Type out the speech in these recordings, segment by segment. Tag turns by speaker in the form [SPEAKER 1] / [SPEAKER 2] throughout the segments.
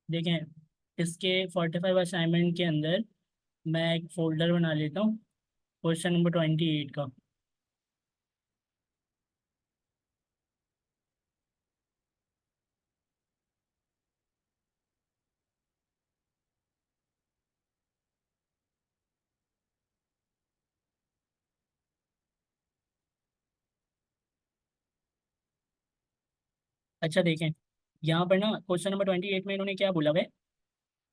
[SPEAKER 1] देखें, इसके 45 असाइनमेंट के अंदर मैं एक फोल्डर बना लेता हूँ क्वेश्चन नंबर 28 का। अच्छा देखें, यहाँ पर ना क्वेश्चन नंबर 28 में इन्होंने क्या बोला है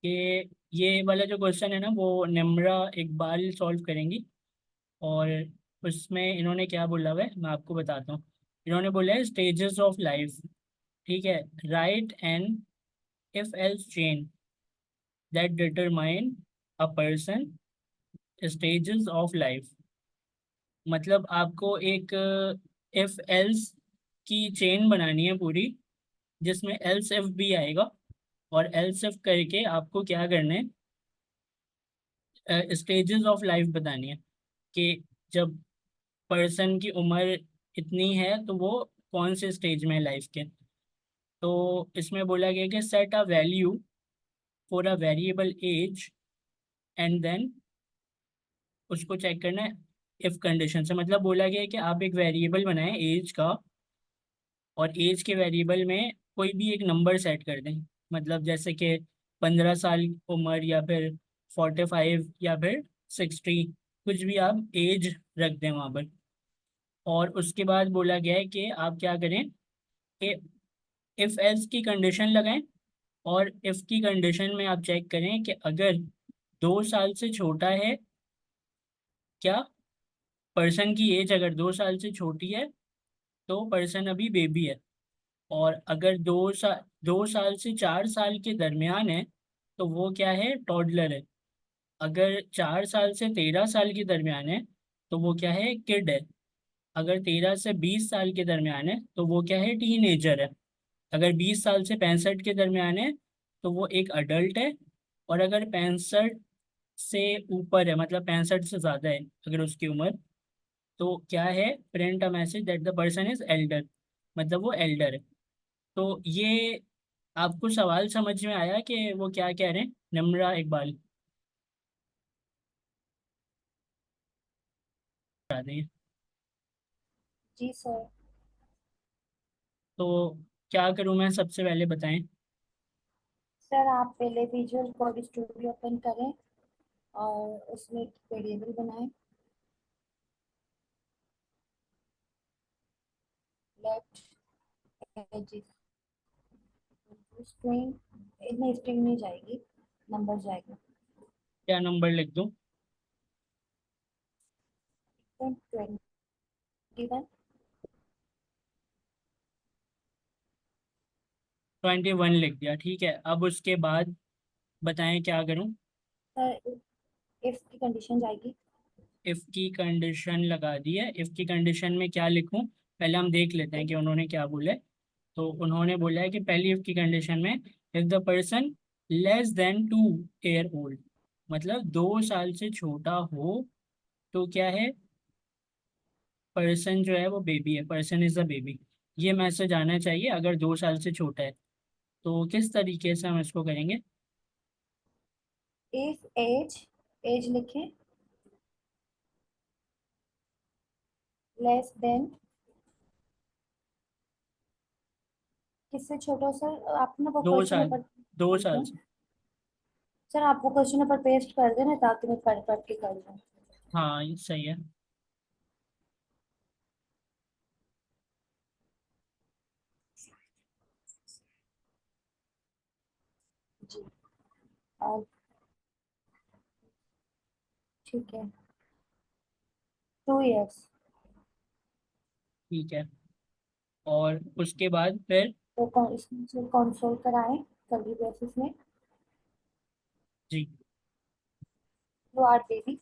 [SPEAKER 1] कि ये वाला जो क्वेश्चन है ना वो निम्रा इकबाल सॉल्व करेंगी। और उसमें इन्होंने क्या बोला है मैं आपको बताता हूँ। इन्होंने बोला है स्टेजेस ऑफ लाइफ। ठीक है, right and if else chain that determine a person stages of life. मतलब आपको एक इफ एल्स की चेन बनानी है पूरी, जिसमें एल्स इफ भी आएगा। और एल्स इफ करके आपको क्या करना है, स्टेजेस ऑफ लाइफ बतानी है कि जब पर्सन की उम्र इतनी है तो वो कौन से स्टेज में है लाइफ के। तो इसमें बोला गया कि set a value for a variable age and then उसको चेक करना है इफ कंडीशन से। मतलब बोला गया है कि आप एक वेरिएबल बनाएं एज का, और एज के वेरिएबल में कोई भी एक नंबर सेट कर दें। मतलब जैसे कि 15 साल उम्र, या फिर 45, या फिर 60, कुछ भी आप एज रख दें वहाँ पर। और उसके बाद बोला गया है कि आप क्या करें कि इफ एल्स की कंडीशन लगाएं। और इफ की कंडीशन में आप चेक करें कि अगर 2 साल से छोटा है क्या, पर्सन की एज अगर 2 साल से छोटी है तो पर्सन अभी बेबी है। और अगर 2 साल से 4 साल के दरमियान है तो वो क्या है, टॉडलर है। अगर 4 साल से 13 साल के दरमियान है तो वो क्या है, किड है। अगर 13 से 20 साल के दरमियान है तो वो क्या है, टीनेजर है। अगर 20 साल से 65 के दरमियान है तो वो एक अडल्ट है। और अगर 65 से ऊपर है, मतलब 65 से ज़्यादा है अगर उसकी उम्र, तो क्या है, print a message that the person is Elder, मतलब वो एल्डर है। तो ये आपको सवाल समझ में आया कि वो क्या कह रहे हैं, निम्रा इकबाल बता दें।
[SPEAKER 2] जी सर।
[SPEAKER 1] तो क्या करूं मैं, सबसे पहले बताएं।
[SPEAKER 2] सर आप पहले विजुअल कोड स्टूडियो ओपन करें और उसमें एक वेरिएबल बनाएं। लेफ्ट एजिस स्ट्रिंग, इतनी स्ट्रिंग नहीं जाएगी, नंबर जाएगा।
[SPEAKER 1] क्या नंबर लिख दूं?
[SPEAKER 2] 21।
[SPEAKER 1] 21 लिख दिया, ठीक है। अब उसके बाद बताएं क्या करूं।
[SPEAKER 2] सर इफ की कंडीशन जाएगी।
[SPEAKER 1] इफ की कंडीशन लगा दी है। इफ की कंडीशन में क्या लिखूं, पहले हम देख लेते हैं कि उन्होंने क्या बोला है। तो उन्होंने बोला है कि पहली इफ की कंडीशन में if the person less than 2 year old, मतलब 2 साल से छोटा हो तो क्या है, पर्सन जो है वो बेबी है, पर्सन इज अ बेबी। ये मैसेज आना चाहिए अगर 2 साल से छोटा है। तो किस तरीके से हम इसको करेंगे?
[SPEAKER 2] इफ एज, एज लिखें लेस देन, किससे छोटा सर? आप ना वो
[SPEAKER 1] दो
[SPEAKER 2] क्वेश्चन
[SPEAKER 1] साल
[SPEAKER 2] ऊपर
[SPEAKER 1] 2 साल
[SPEAKER 2] भेजें।
[SPEAKER 1] से।
[SPEAKER 2] सर आप वो क्वेश्चन ऊपर पेस्ट कर देना ताकि मैं पढ़ पढ़ के कर लूँ।
[SPEAKER 1] हाँ ये सही है।
[SPEAKER 2] जी। और ठीक है, 2 इयर्स।
[SPEAKER 1] ठीक है, और उसके बाद फिर?
[SPEAKER 2] तो इसमें कंसोल कराएं कर्ली ब्रेसेस में।
[SPEAKER 1] जी,
[SPEAKER 2] you are baby.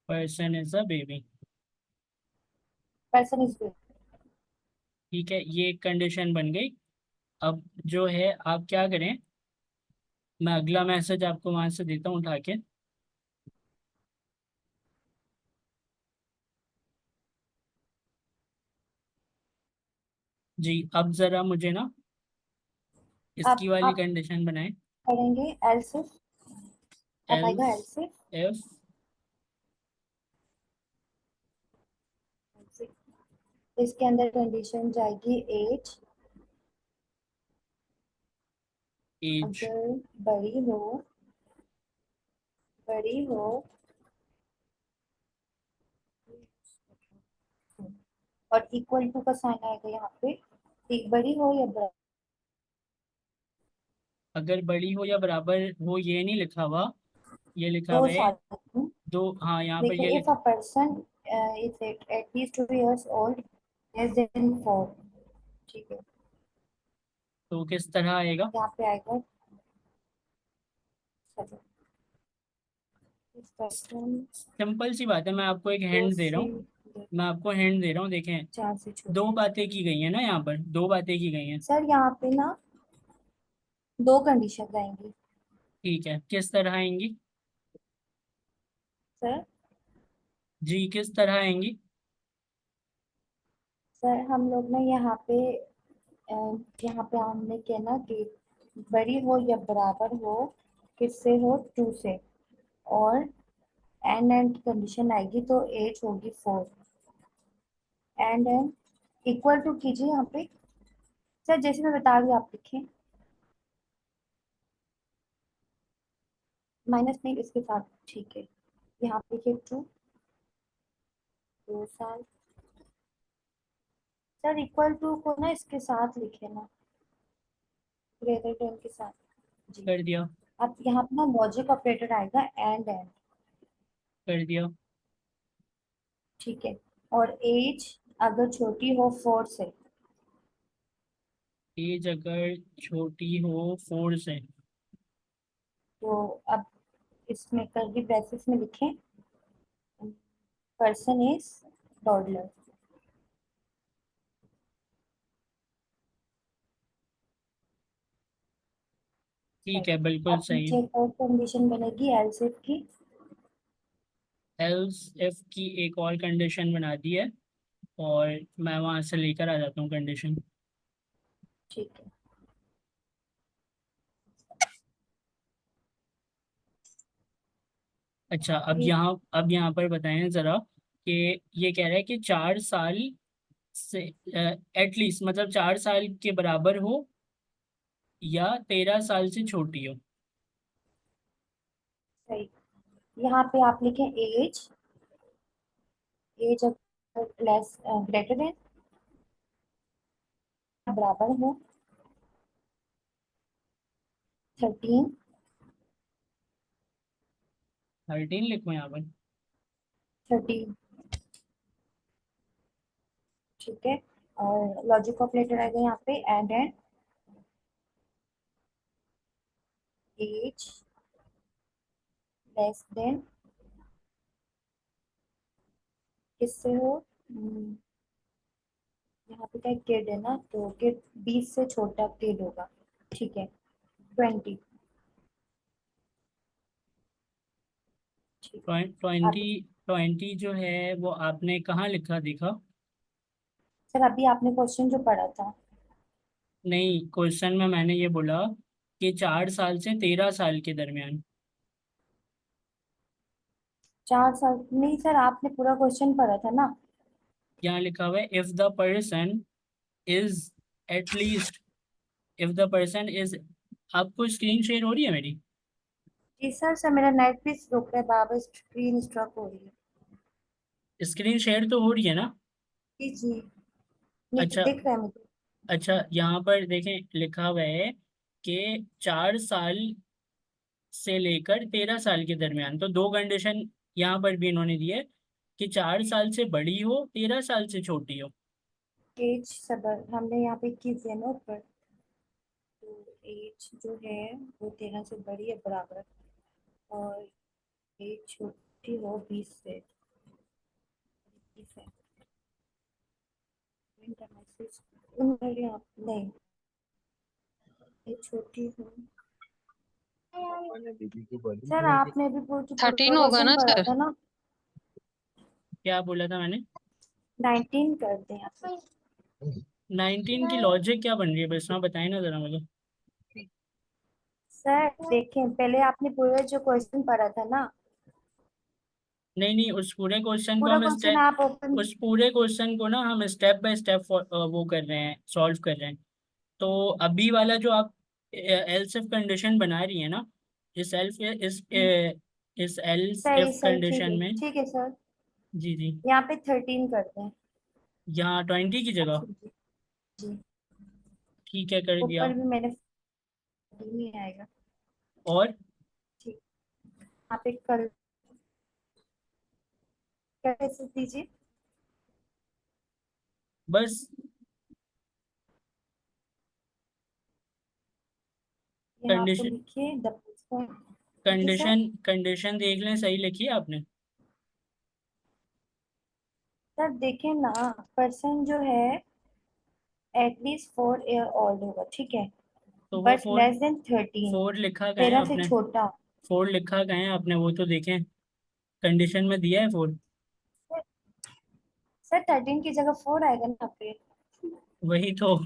[SPEAKER 1] Person is a baby.
[SPEAKER 2] Person is baby.
[SPEAKER 1] ठीक है, ये एक कंडीशन बन गई। अब जो है आप क्या करें, मैं अगला मैसेज आपको वहां से देता हूँ उठा के। जी, अब जरा मुझे ना इसकी वाली
[SPEAKER 2] आप
[SPEAKER 1] कंडीशन बनाए।
[SPEAKER 2] करेंगे एल्सिफ, अब आएगा
[SPEAKER 1] एल्स
[SPEAKER 2] एल्सिफ।
[SPEAKER 1] इफ
[SPEAKER 2] इसके अंदर कंडीशन जाएगी एज
[SPEAKER 1] एज
[SPEAKER 2] अगर बड़ी हो और इक्वल टू का साइन आएगा यहाँ पे, एक बड़ी हो या बड़ा।
[SPEAKER 1] अगर बड़ी हो या बराबर हो, ये नहीं लिखा हुआ, ये लिखा
[SPEAKER 2] दो
[SPEAKER 1] हुआ है
[SPEAKER 2] साल
[SPEAKER 1] दो। हाँ, यहाँ पर ये
[SPEAKER 2] देखिए, if a person is at least 2 years old less than 4, ठीक है,
[SPEAKER 1] तो किस तरह आएगा?
[SPEAKER 2] यहाँ पे आएगा। चलो, इस पर्सन
[SPEAKER 1] सिंपल सी बात है, मैं आपको एक
[SPEAKER 2] दो
[SPEAKER 1] हिंट दे रहा
[SPEAKER 2] से
[SPEAKER 1] हूँ। मैं आपको हिंट दे रहा हूँ, देखें।
[SPEAKER 2] 4 से
[SPEAKER 1] दो
[SPEAKER 2] छोटा।
[SPEAKER 1] बातें की गई हैं ना, यहाँ पर दो बातें की गई हैं।
[SPEAKER 2] सर यहाँ पे ना दो कंडीशन आएंगी।
[SPEAKER 1] ठीक है, किस तरह आएंगी?
[SPEAKER 2] सर
[SPEAKER 1] जी, किस तरह आएंगी?
[SPEAKER 2] सर हम लोग ना यहाँ पे अ, यहाँ पे हमने क्या ना कि बड़ी हो या बराबर हो, किससे हो, 2 से, और एंड कंडीशन आएगी तो एज होगी 4, एंड इक्वल टू कीजिए यहाँ पे। सर जैसे मैं बता रही हूँ आप लिखें, माइनस नहीं इसके साथ, ठीक है, यहाँ पे लिखिए 2 साल। सर इक्वल टू को ना इसके साथ लिखे ना, ग्रेटर देन के साथ। जी।
[SPEAKER 1] कर दिया।
[SPEAKER 2] अब यहाँ पे ना लॉजिक ऑपरेटर आएगा एंड,
[SPEAKER 1] कर दिया।
[SPEAKER 2] ठीक है, और एज अगर छोटी हो 4 से,
[SPEAKER 1] एज अगर छोटी हो 4 से।
[SPEAKER 2] तो अब इसमें कर्ली ब्रैकेट्स में लिखें पर्सन इज टॉडलर।
[SPEAKER 1] ठीक है, बिल्कुल
[SPEAKER 2] अब
[SPEAKER 1] सही है।
[SPEAKER 2] नीचे एक और कंडीशन बनेगी एल्स इफ की।
[SPEAKER 1] एल्स इफ की एक और कंडीशन बना दी है, और मैं वहां से लेकर आ जाता हूँ कंडीशन।
[SPEAKER 2] ठीक है।
[SPEAKER 1] अच्छा,
[SPEAKER 2] ये
[SPEAKER 1] अब यहाँ पर बताएं ज़रा कि ये कह रहा है कि 4 साल से एटलीस्ट, मतलब 4 साल के बराबर हो या 13 साल से छोटी हो।
[SPEAKER 2] सही, यहाँ पे आप लिखें एज, एज अगर लेस ग्रेटर देन बराबर हो 13,
[SPEAKER 1] 13 लिखो यहाँ पर।
[SPEAKER 2] 13, ठीक है, और लॉजिक ऑपरेटर आएगा यहाँ पे एंड एज लेस देन किससे हो, यहाँ पे क्या किड है ना, तो किड 20 से छोटा किड होगा, ठीक है, 20, ठीक है।
[SPEAKER 1] ट्वेंटी।
[SPEAKER 2] अब
[SPEAKER 1] 20 जो है वो आपने कहाँ लिखा दिखा?
[SPEAKER 2] सर अभी आपने क्वेश्चन जो पढ़ा था,
[SPEAKER 1] नहीं, क्वेश्चन में मैंने ये बोला कि 4 साल से 13 साल के दरमियान।
[SPEAKER 2] 4 साल नहीं सर, आपने पूरा क्वेश्चन पढ़ा था ना।
[SPEAKER 1] यहाँ लिखा हुआ है if the person is at least, if the person is. आपको स्क्रीन शेयर हो रही है मेरी?
[SPEAKER 2] जी सर, सर मेरा नेट भी रुक रहा है, बाबा स्क्रीन स्ट्रक हो रही है।
[SPEAKER 1] स्क्रीन शेयर तो हो रही है ना?
[SPEAKER 2] जी जी, नहीं
[SPEAKER 1] अच्छा।
[SPEAKER 2] दिख रहा है मुझे।
[SPEAKER 1] अच्छा, यहाँ पर देखें, लिखा हुआ है कि 4 साल से लेकर 13 साल के दरमियान, तो दो कंडीशन यहाँ पर भी इन्होंने दी है कि 4 साल से बड़ी हो, 13 साल से छोटी हो।
[SPEAKER 2] एज सबर हमने यहाँ पे की है ना ऊपर, तो एज जो है वो 13 से बड़ी है बराबर, और एज छोटी हो 20 से, 20 है। नहीं, एज छोटी हो। सर आपने भी पूरा
[SPEAKER 3] 13 होगा
[SPEAKER 2] क्वेश्चन
[SPEAKER 3] ना
[SPEAKER 2] पढ़ा
[SPEAKER 3] सर?
[SPEAKER 2] था ना।
[SPEAKER 1] क्या बोला था मैंने?
[SPEAKER 2] 19 कर दें आप।
[SPEAKER 1] 19 की लॉजिक क्या बन रही है, बस ना बताएं ना जरा मुझे।
[SPEAKER 2] सर देखें, पहले आपने पूरा जो क्वेश्चन पढ़ा था ना,
[SPEAKER 1] नहीं नहीं, उस पूरे क्वेश्चन को
[SPEAKER 2] पूरा
[SPEAKER 1] हम
[SPEAKER 2] क्वेश्चन
[SPEAKER 1] स्टेप
[SPEAKER 2] आप ओपन।
[SPEAKER 1] उस पूरे क्वेश्चन को ना हम स्टेप बाय स्टेप वो कर रहे हैं, सॉल्व कर रहे हैं। तो अभी वाला जो आप एल्स इफ कंडीशन बना रही है ना, इस एल्फ इस एल्स
[SPEAKER 2] सही
[SPEAKER 1] इफ
[SPEAKER 2] सही, ठीक
[SPEAKER 1] कंडीशन
[SPEAKER 2] है
[SPEAKER 1] में।
[SPEAKER 2] ठीक है सर।
[SPEAKER 1] जी जी।
[SPEAKER 2] यहाँ पे 13 करते हैं।
[SPEAKER 1] यहाँ 20 की जगह।
[SPEAKER 2] अच्छा जी। जी।
[SPEAKER 1] ठीक है, कर दिया।
[SPEAKER 2] ऊपर भी मैंने 14 ही आएगा।
[SPEAKER 1] और
[SPEAKER 2] ठीक। यहाँ पे कल कैसे दीजिए।
[SPEAKER 1] बस
[SPEAKER 2] यहाँ पे
[SPEAKER 1] कंडीशन
[SPEAKER 2] लिखिए द पर्सन। जी सर।
[SPEAKER 1] कंडीशन कंडीशन देख लें, सही लिखी है आपने?
[SPEAKER 2] सर देखें ना, पर्सन जो है एटलीस्ट 4 ईयर ओल्ड होगा, ठीक है,
[SPEAKER 1] तो वो
[SPEAKER 2] but
[SPEAKER 1] four
[SPEAKER 2] less than 13।
[SPEAKER 1] Four लिखा गया है
[SPEAKER 2] 13 से
[SPEAKER 1] आपने?
[SPEAKER 2] छोटा।
[SPEAKER 1] फोर लिखा गया है आपने, वो तो देखें, कंडीशन में दिया है फोर।
[SPEAKER 2] सर 13 की जगह 4 आएगा ना यहाँ पे।
[SPEAKER 1] वही तो।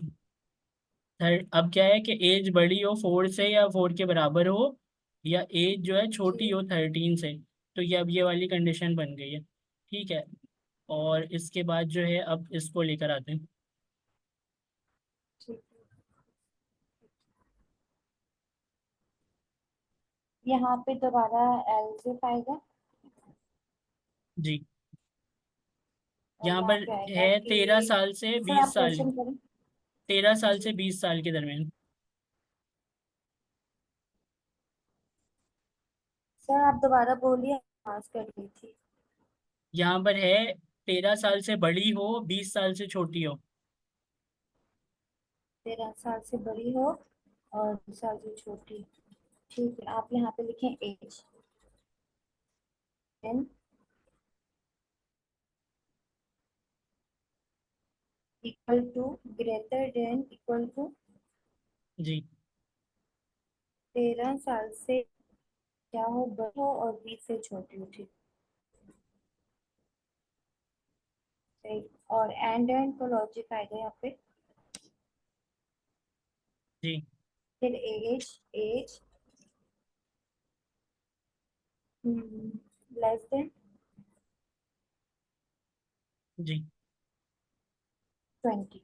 [SPEAKER 1] अब क्या है कि एज बड़ी हो फोर से या फोर के बराबर हो, या एज जो है छोटी
[SPEAKER 2] जी।
[SPEAKER 1] हो 13 से। तो ये अब ये वाली कंडीशन बन गई है। ठीक है। और इसके बाद जो है अब इसको लेकर आते हैं।
[SPEAKER 2] ठीक है। यहाँ पे दोबारा एलजेफ आएगा।
[SPEAKER 1] जी।
[SPEAKER 2] और
[SPEAKER 1] यहाँ
[SPEAKER 2] यहाँ
[SPEAKER 1] पर
[SPEAKER 2] पे आएगा
[SPEAKER 1] है तेरह
[SPEAKER 2] कि
[SPEAKER 1] साल से
[SPEAKER 2] सर
[SPEAKER 1] बीस
[SPEAKER 2] आप
[SPEAKER 1] साल
[SPEAKER 2] क्वेश्चन करें।
[SPEAKER 1] 13 साल से
[SPEAKER 2] जी।
[SPEAKER 1] 20 साल के दरमियान।
[SPEAKER 2] सर आप दोबारा बोलिए, पास कर दी थी।
[SPEAKER 1] यहाँ पर है 13 साल से बड़ी हो 20 साल से छोटी हो।
[SPEAKER 2] 13 साल से बड़ी हो और 2 साल से छोटी। ठीक है, आप यहाँ पे लिखें age and equal to greater than equal to
[SPEAKER 1] जी
[SPEAKER 2] 13 साल से क्या हो, बड़ी हो और 20 से छोटी हो, ठीक है। और एंड को लॉजिक आएगा यहाँ पे।
[SPEAKER 1] जी
[SPEAKER 2] फिर एज एज लेस देन
[SPEAKER 1] जी
[SPEAKER 2] 20।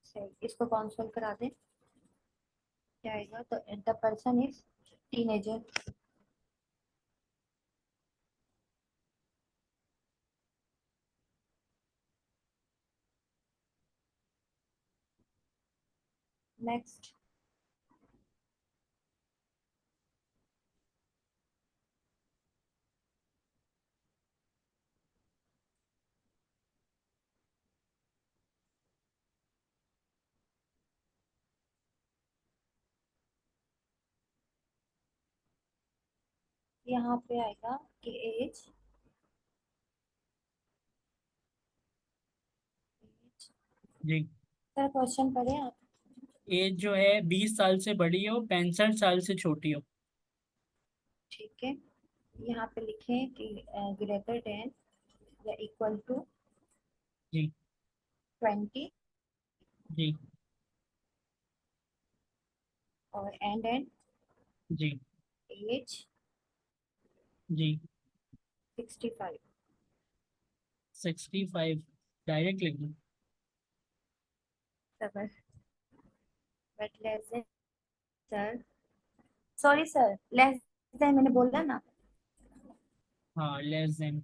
[SPEAKER 2] सही, इसको कॉन्सोल करा दें, क्या आएगा, तो the person is teenager. Next. यहाँ पे आएगा कि एज
[SPEAKER 1] जी।
[SPEAKER 2] सर क्वेश्चन पढ़े आप।
[SPEAKER 1] एज जो है 20 साल से बड़ी हो 65 साल से छोटी हो।
[SPEAKER 2] ठीक है, यहाँ पे लिखें कि ग्रेटर देन या इक्वल टू
[SPEAKER 1] जी
[SPEAKER 2] 20
[SPEAKER 1] जी
[SPEAKER 2] और एंड
[SPEAKER 1] जी
[SPEAKER 2] एज
[SPEAKER 1] जी।
[SPEAKER 2] 65।
[SPEAKER 1] 65 डायरेक्ट लिख दूँ?
[SPEAKER 2] सबर, but less than sir, sorry sir, less than मैंने बोला ना।
[SPEAKER 1] हाँ, लेस देन।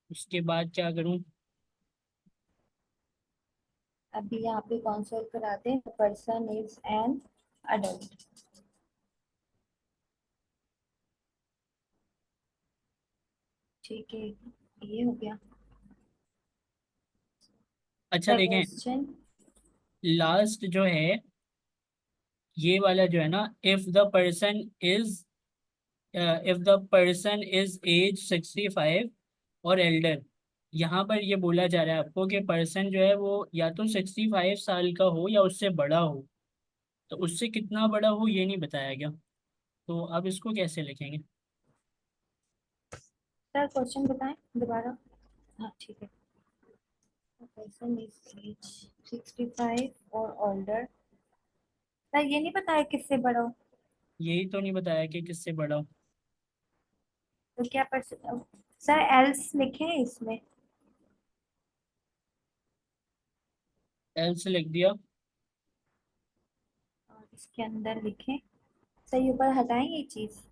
[SPEAKER 1] उसके बाद क्या करूँ?
[SPEAKER 2] अभी यहाँ पे कंसोल कराते हैं, पर्सन इज एन अडल्ट। ठीक है, ये हो गया।
[SPEAKER 1] अच्छा
[SPEAKER 2] सर
[SPEAKER 1] देखें,
[SPEAKER 2] क्वेश्चन।
[SPEAKER 1] लास्ट जो है ये वाला जो है ना, if the person is age 65 और एल्डर। यहाँ पर ये बोला जा रहा है आपको कि पर्सन जो है वो या तो 65 साल का हो या उससे बड़ा हो। तो उससे कितना बड़ा हो ये नहीं बताया गया। तो अब इसको कैसे लिखेंगे?
[SPEAKER 2] सर क्वेश्चन बताएं दोबारा। हाँ ठीक है। पर्सन इज एज 65 और ओल्डर। सर ये नहीं पता है किससे बड़ा हो।
[SPEAKER 1] यही तो नहीं बताया कि किससे बड़ा हो।
[SPEAKER 2] तो क्या पर्सन, सर एल्स लिखे हैं इसमें।
[SPEAKER 1] एल्स लिख दिया।
[SPEAKER 2] और इसके अंदर लिखे, सही ऊपर हटाएं ये चीज।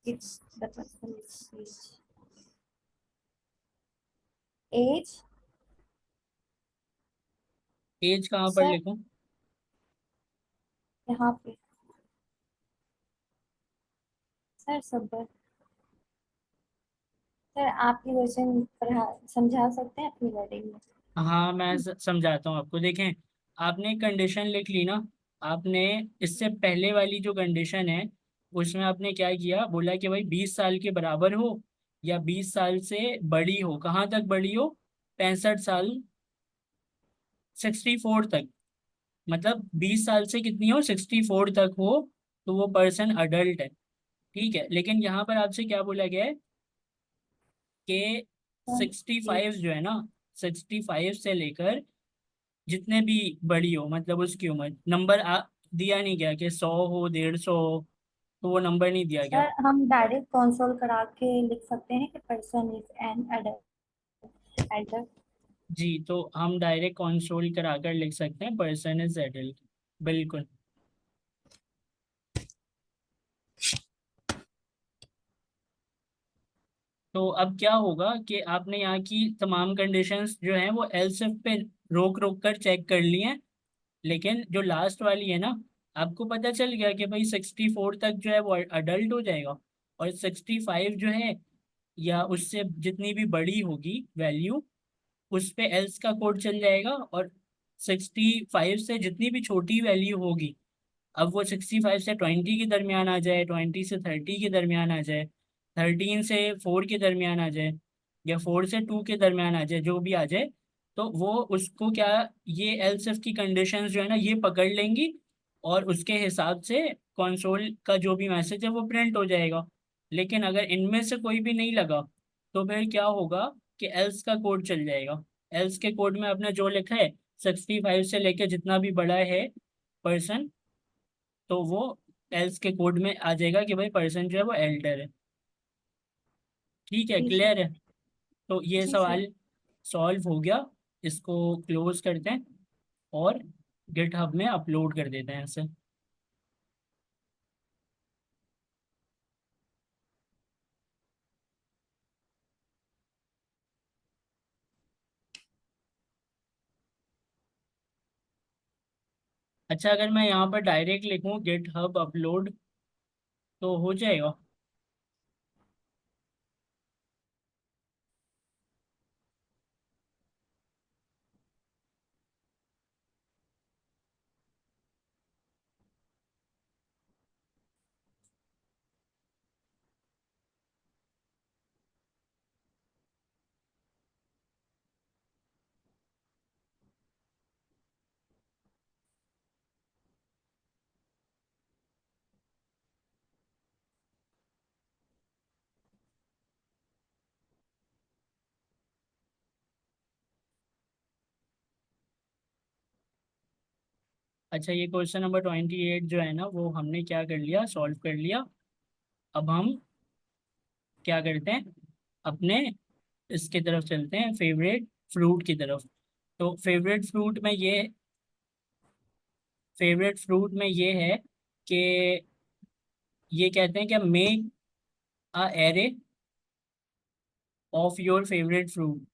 [SPEAKER 2] It's the person is age.
[SPEAKER 1] Age कहाँ पर
[SPEAKER 2] सर
[SPEAKER 1] लिखूं?
[SPEAKER 2] यहाँ पे, सर सब, सर आपकी वर्जन पढ़ा समझा सकते हैं अपनी वर्डिंग में।
[SPEAKER 1] हाँ, मैं समझाता हूँ आपको। देखें, आपने कंडीशन लिख ली ना। आपने इससे पहले वाली जो कंडीशन है उसमें आपने क्या किया, बोला कि भाई 20 साल के बराबर हो या 20 साल से बड़ी हो। कहाँ तक बड़ी हो? 65 साल, 64 तक। मतलब 20 साल से कितनी हो, 64 तक हो, तो वो पर्सन अडल्ट है। ठीक है, लेकिन यहाँ पर आपसे क्या बोला गया है कि 65
[SPEAKER 2] एज।
[SPEAKER 1] जो है ना, 65 से लेकर जितने भी बड़ी हो, मतलब उसकी उम्र, नंबर दिया नहीं गया कि 100 हो, 150 हो, तो वो नंबर नहीं दिया गया।
[SPEAKER 2] सर हम डायरेक्ट कंसोल करा के लिख सकते हैं कि पर्सन इज एन एडल्ट।
[SPEAKER 1] जी, तो हम डायरेक्ट कंसोल कराकर लिख सकते हैं पर्सन इज एडल्ट। बिल्कुल। तो अब क्या होगा कि आपने यहाँ की तमाम कंडीशंस जो हैं वो एलसिफ पे रोक रोक कर चेक कर ली हैं, लेकिन जो लास्ट वाली है ना, आपको पता चल गया कि भाई 64 तक जो है वो अडल्ट हो जाएगा, और 65 जो है या उससे जितनी भी बड़ी होगी वैल्यू, उस पे एल्स का कोड चल जाएगा। और 65 से जितनी भी छोटी वैल्यू होगी, अब वो 65 से 20 के दरमियान आ जाए, 20 से 30 के दरमियान आ जाए, 13 से 4 के दरमियान आ जाए, या 4 से 2 के दरमियान आ जाए, जो भी आ जाए, तो वो उसको क्या, ये एल्सिफ की कंडीशंस जो है ना ये पकड़ लेंगी, और उसके हिसाब से कंसोल का जो भी मैसेज है वो प्रिंट हो जाएगा। लेकिन अगर इनमें से कोई भी नहीं लगा, तो फिर क्या होगा कि एल्स का कोड चल जाएगा। एल्स के कोड में आपने जो लिखा है, 65 से लेके जितना भी बड़ा है पर्सन, तो वो एल्स के कोड में आ जाएगा कि भाई पर्सन जो है वो एल्डर है। ठीक है,
[SPEAKER 2] जी सर।
[SPEAKER 1] क्लियर है? तो ये
[SPEAKER 2] जी सर।
[SPEAKER 1] सवाल सॉल्व हो गया। इसको क्लोज करते हैं और गिटहब में अपलोड कर देते हैं इसे। अच्छा, अगर मैं यहाँ पर डायरेक्ट लिखूँ गिटहब अपलोड, तो हो जाएगा? अच्छा, ये क्वेश्चन नंबर 28 जो है ना वो हमने क्या कर लिया, सॉल्व कर लिया। अब हम क्या करते हैं, अपने इसके तरफ चलते हैं, फेवरेट फ्रूट की तरफ। तो फेवरेट फ्रूट में ये है कि ये कहते हैं कि make a array of your favourite fruit.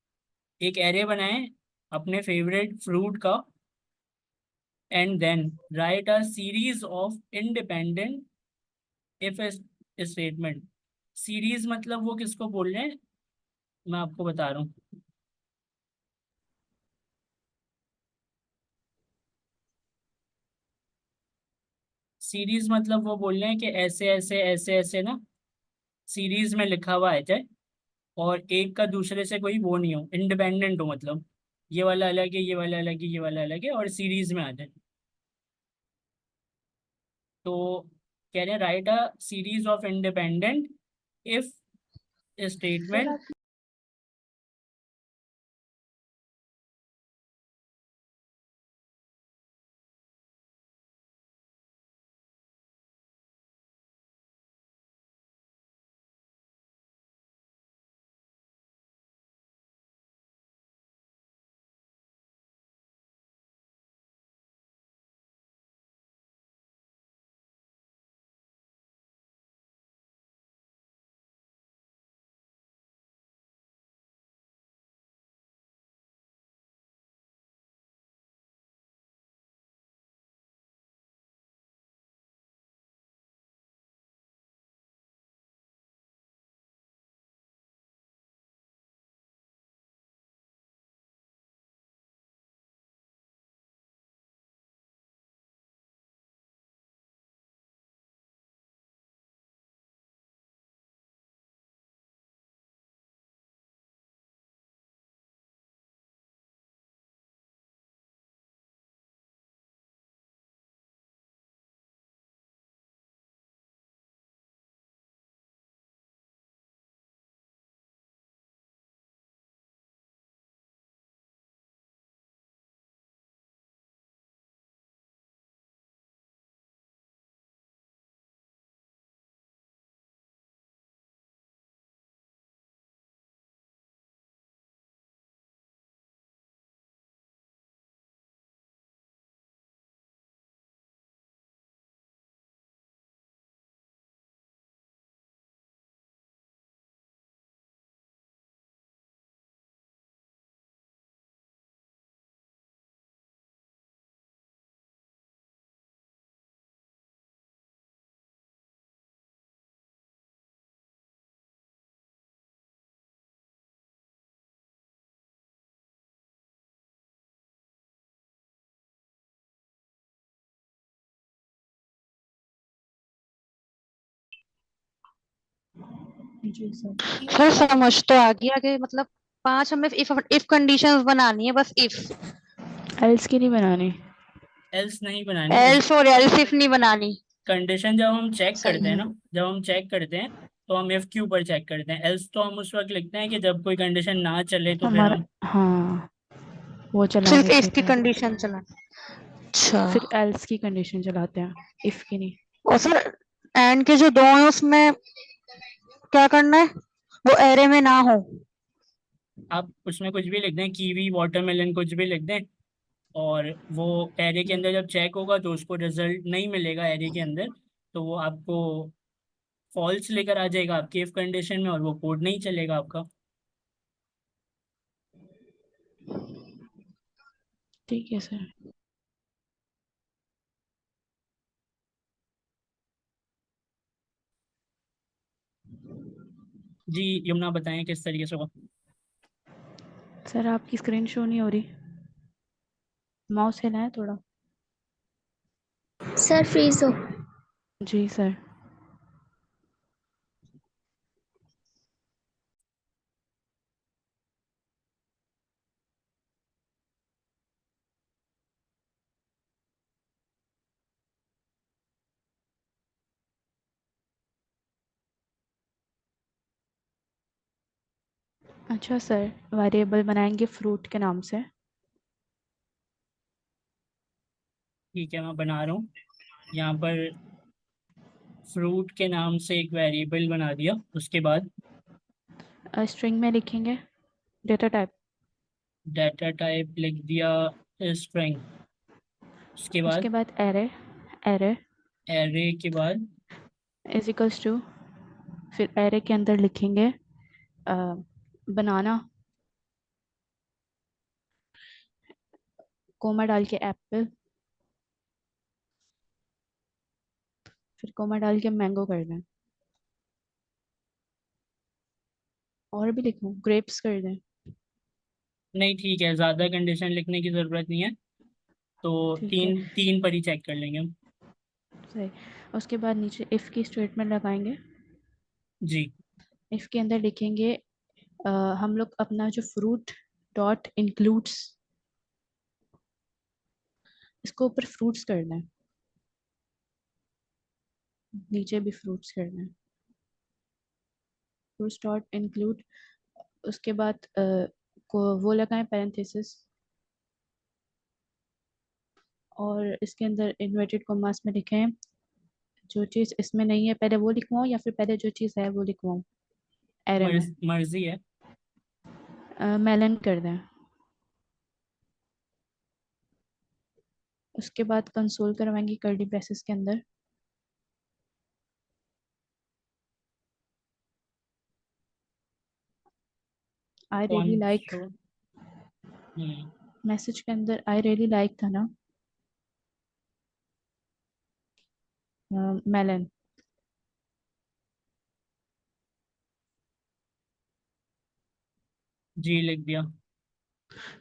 [SPEAKER 1] एक एरे बनाएं अपने फेवरेट फ्रूट का, and then write a series of independent if statement. Series मतलब वो किसको बोल रहे हैं, मैं आपको बता रहा हूँ। सीरीज मतलब वो बोल रहे हैं कि ऐसे ऐसे ऐसे ऐसे ना, सीरीज में लिखा हुआ है जाए, और एक का दूसरे से कोई वो नहीं हो, इंडिपेंडेंट हो, मतलब ये वाला अलग है, ये वाला अलग है, ये वाला अलग है, और सीरीज में आ जाए। तो कह रहे हैं right a series of independent if
[SPEAKER 2] sir
[SPEAKER 1] statement
[SPEAKER 2] आप
[SPEAKER 3] जी सर।
[SPEAKER 2] ये
[SPEAKER 3] सर
[SPEAKER 2] सब
[SPEAKER 3] समझ तो आ गया कि मतलब 5 हमें इफ कंडीशंस बनानी है, बस इफ
[SPEAKER 4] एल्स की नहीं बनानी।
[SPEAKER 1] एल्स नहीं बनानी।
[SPEAKER 3] एल्स और एल्स इफ नहीं बनानी।
[SPEAKER 1] कंडीशन जब हम चेक
[SPEAKER 3] सही
[SPEAKER 1] करते हैं
[SPEAKER 3] है।
[SPEAKER 1] ना, जब हम चेक करते हैं तो हम इफ के ऊपर चेक करते हैं। एल्स तो हम उस वक्त लिखते हैं कि जब कोई कंडीशन ना चले तो फिर
[SPEAKER 4] हमारा
[SPEAKER 1] हम
[SPEAKER 4] हाँ, वो
[SPEAKER 3] सिर्फ
[SPEAKER 4] चलाने
[SPEAKER 3] इफ
[SPEAKER 4] के
[SPEAKER 3] की
[SPEAKER 4] लिए
[SPEAKER 3] कंडीशन चला। अच्छा।
[SPEAKER 4] फिर एल्स की कंडीशन चलाते हैं, इफ की नहीं।
[SPEAKER 3] और सर एंड के जो दो हैं उसमें क्या करना है, वो एरे में ना हो।
[SPEAKER 1] आप उसमें कुछ भी लिख दें, कीवी वाटरमेलन कुछ भी लिख दें, और वो एरे के अंदर जब चेक होगा तो उसको रिजल्ट नहीं मिलेगा एरे के अंदर, तो वो आपको फॉल्स लेकर आ जाएगा आपकी इफ कंडीशन में, और वो कोड नहीं चलेगा आपका।
[SPEAKER 4] ठीक है सर।
[SPEAKER 1] जी यमुना बताएं किस तरीके से होगा।
[SPEAKER 4] सर आपकी स्क्रीन शो नहीं हो रही, माउस हिलाएं थोड़ा।
[SPEAKER 5] सर फ्रीज हो।
[SPEAKER 4] जी सर। अच्छा सर, वेरिएबल बनाएंगे फ्रूट के नाम से।
[SPEAKER 1] ठीक है, मैं बना रहा हूँ यहाँ पर। फ्रूट के नाम से एक वेरिएबल बना दिया, उसके बाद
[SPEAKER 4] स्ट्रिंग में लिखेंगे डेटा टाइप।
[SPEAKER 1] डाटा टाइप लिख दिया स्ट्रिंग। उसके
[SPEAKER 4] उसके
[SPEAKER 1] बाद
[SPEAKER 4] बाद एरे, एरे
[SPEAKER 1] एरे के बाद
[SPEAKER 4] इज इक्वल्स टू, फिर एरे के अंदर लिखेंगे बनाना, कोमा डाल के एप्पल, फिर कोमा डाल के मैंगो कर दें। और भी लिखूं, ग्रेप्स कर दें।
[SPEAKER 1] नहीं, ठीक है, ज़्यादा कंडीशन लिखने की ज़रूरत नहीं है, तो
[SPEAKER 4] ठीक है,
[SPEAKER 1] तीन तीन पर ही चेक कर लेंगे हम।
[SPEAKER 4] सही। उसके बाद नीचे इफ़ की स्टेटमेंट लगाएंगे।
[SPEAKER 1] जी।
[SPEAKER 4] इफ़ के अंदर लिखेंगे हम लोग अपना जो फ्रूट डॉट इंक्लूड्स, इसको ऊपर फ्रूट्स करना है, नीचे भी फ्रूट्स करना है। fruits डॉट इंक्लूड, उसके बाद को वो लगाएं पैरेंथेसिस, और इसके अंदर इन्वर्टेड कॉमास में लिखें जो चीज़ इसमें नहीं है पहले वो लिखवाऊँ या फिर पहले जो चीज़ है वो लिखवाऊँ एरे में।
[SPEAKER 1] मर्जी है।
[SPEAKER 4] मेलन कर दें। उसके बाद कंसोल करवाएंगे कर्ली ब्रेसेस के अंदर। आई
[SPEAKER 1] कौन
[SPEAKER 4] रियली लाइक,
[SPEAKER 1] शो?
[SPEAKER 4] मैसेज के अंदर आई रियली लाइक था ना, मेलन।
[SPEAKER 1] जी लिख दिया।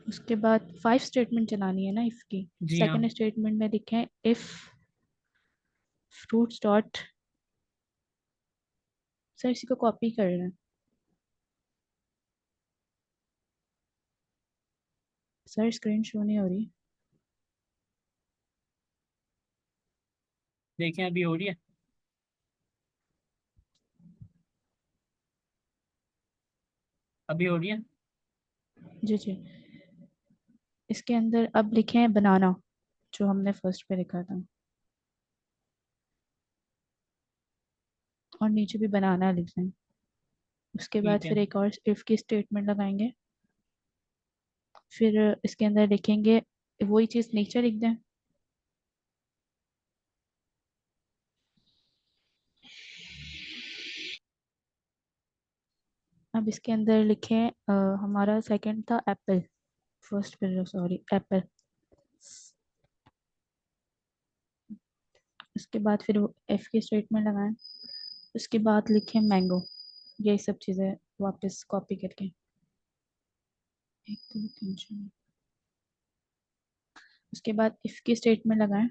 [SPEAKER 4] उसके बाद 5 स्टेटमेंट चलानी है ना इफ की।
[SPEAKER 1] जी हाँ।
[SPEAKER 4] सेकंड स्टेटमेंट में लिखें इफ फ्रूट्स डॉट, सर इसी को कॉपी कर रहे हैं सर, स्क्रीन शो नहीं हो रही।
[SPEAKER 1] देखें अभी हो रही है? अभी हो रही है?
[SPEAKER 4] जी जी। इसके अंदर अब लिखे हैं बनाना, जो हमने फर्स्ट पे लिखा था, और नीचे भी बनाना लिख लें। उसके बाद
[SPEAKER 1] ठीक है।
[SPEAKER 4] फिर एक और इफ की स्टेटमेंट लगाएंगे, फिर इसके अंदर लिखेंगे वही चीज़ नीचे लिख दें। अब इसके अंदर लिखें हमारा सेकंड था एप्पल, फर्स्ट पे सॉरी एप्पल। उसके बाद फिर एफ की स्टेटमेंट लगाएं। उसके बाद लिखें मैंगो। यही सब चीज़ें वापस कॉपी करके, 1 2 3 4। उसके बाद इफ की स्टेटमेंट लगाएं।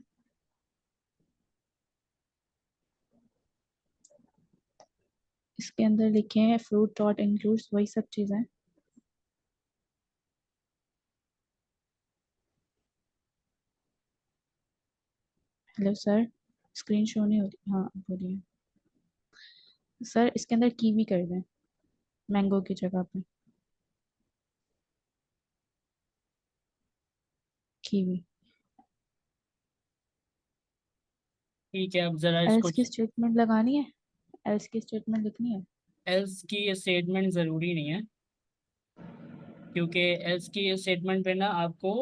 [SPEAKER 4] इसके अंदर लिखें फ्रूट डॉट इंक्लूड्स, वही सब चीज़ें। हेलो सर, स्क्रीन शो नहीं हो रही। हाँ बोलिए सर, इसके अंदर कीवी कर दें मैंगो की जगह पे, कीवी।
[SPEAKER 1] ठीक है, अब जरा इसको।
[SPEAKER 4] एल्स की स्टेटमेंट लगानी है, एल्स की स्टेटमेंट लिखनी है।
[SPEAKER 1] एल्स की स्टेटमेंट ज़रूरी नहीं है, क्योंकि एल्स की स्टेटमेंट पे ना आपको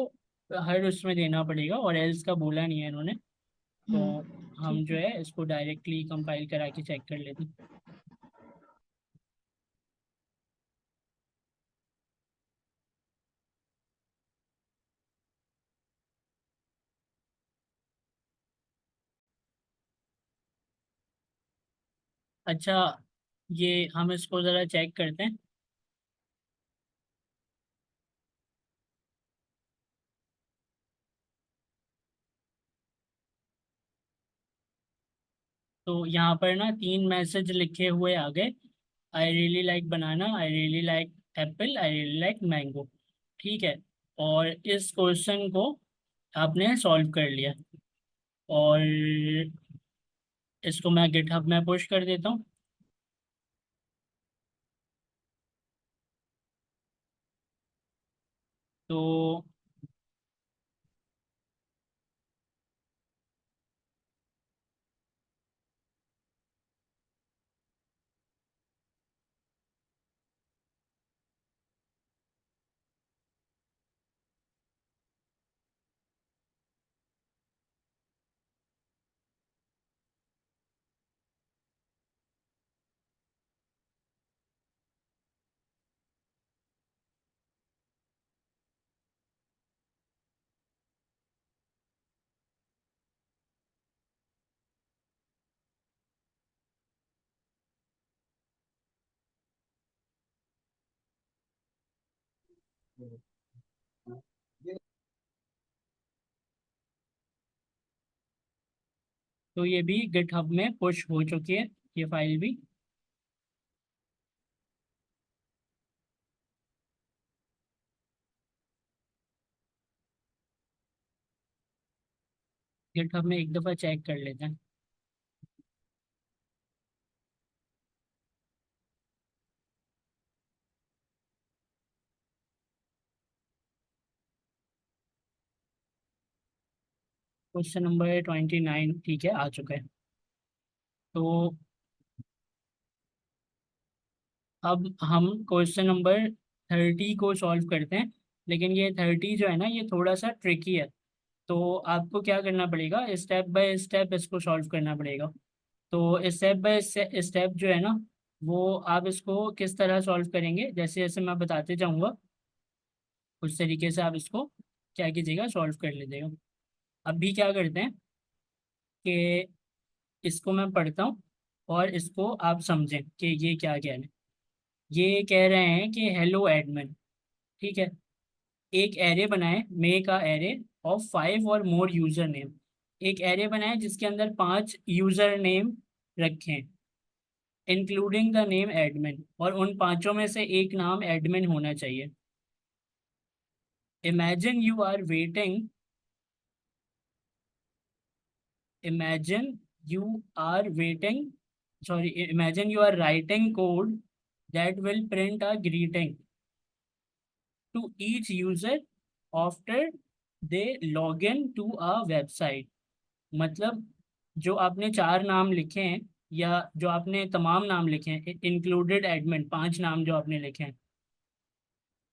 [SPEAKER 1] हर उसमें देना पड़ेगा, और एल्स का बोला नहीं है इन्होंने। तो हम
[SPEAKER 4] ठीक
[SPEAKER 1] जो
[SPEAKER 4] है।
[SPEAKER 1] है इसको डायरेक्टली कंपाइल करा के चेक कर लेते हैं। अच्छा, ये हम इसको ज़रा चेक करते हैं। तो यहाँ पर ना 3 मैसेज लिखे हुए आ गए। I really like banana, I really like Apple, I really like mango. ठीक है। और इस क्वेश्चन को आपने सॉल्व कर लिया, और इसको मैं गिटहब में पुश कर देता हूँ। तो ये भी गिटहब में पुश हो चुकी है, ये फाइल भी। गिटहब में एक दफ़ा चेक कर लेते हैं। क्वेश्चन नंबर 29 ठीक है, आ चुका है। तो अब हम क्वेश्चन नंबर 30 को सॉल्व करते हैं, लेकिन ये 30 जो है ना, ये थोड़ा सा ट्रिकी है। तो आपको क्या करना पड़ेगा, स्टेप बाय स्टेप इसको सॉल्व करना पड़ेगा। तो स्टेप बाय स्टेप जो है ना, वो आप इसको किस तरह सॉल्व करेंगे, जैसे जैसे मैं बताते जाऊंगा उस तरीके से आप इसको क्या कीजिएगा, सॉल्व कर लीजिएगा। अभी क्या करते हैं कि इसको मैं पढ़ता हूँ और इसको आप समझें कि ये क्या कह रहे हैं। ये कह रहे हैं कि हेलो एडमिन, ठीक है, एक एरे बनाए, मेक अ एरे ऑफ 5 और मोर यूजर नेम। एक एरे बनाए जिसके अंदर 5 यूजर नेम रखें, इंक्लूडिंग द नेम एडमिन, और उन पांचों में से एक नाम एडमिन होना चाहिए। Imagine you are waiting imagine you are waiting imagine you are writing code that will print a greeting to each user after they log in to a website। मतलब जो आपने 4 नाम लिखे हैं, या जो आपने तमाम नाम लिखे हैं इंक्लूडेड एडमिन 5 नाम जो आपने लिखे हैं,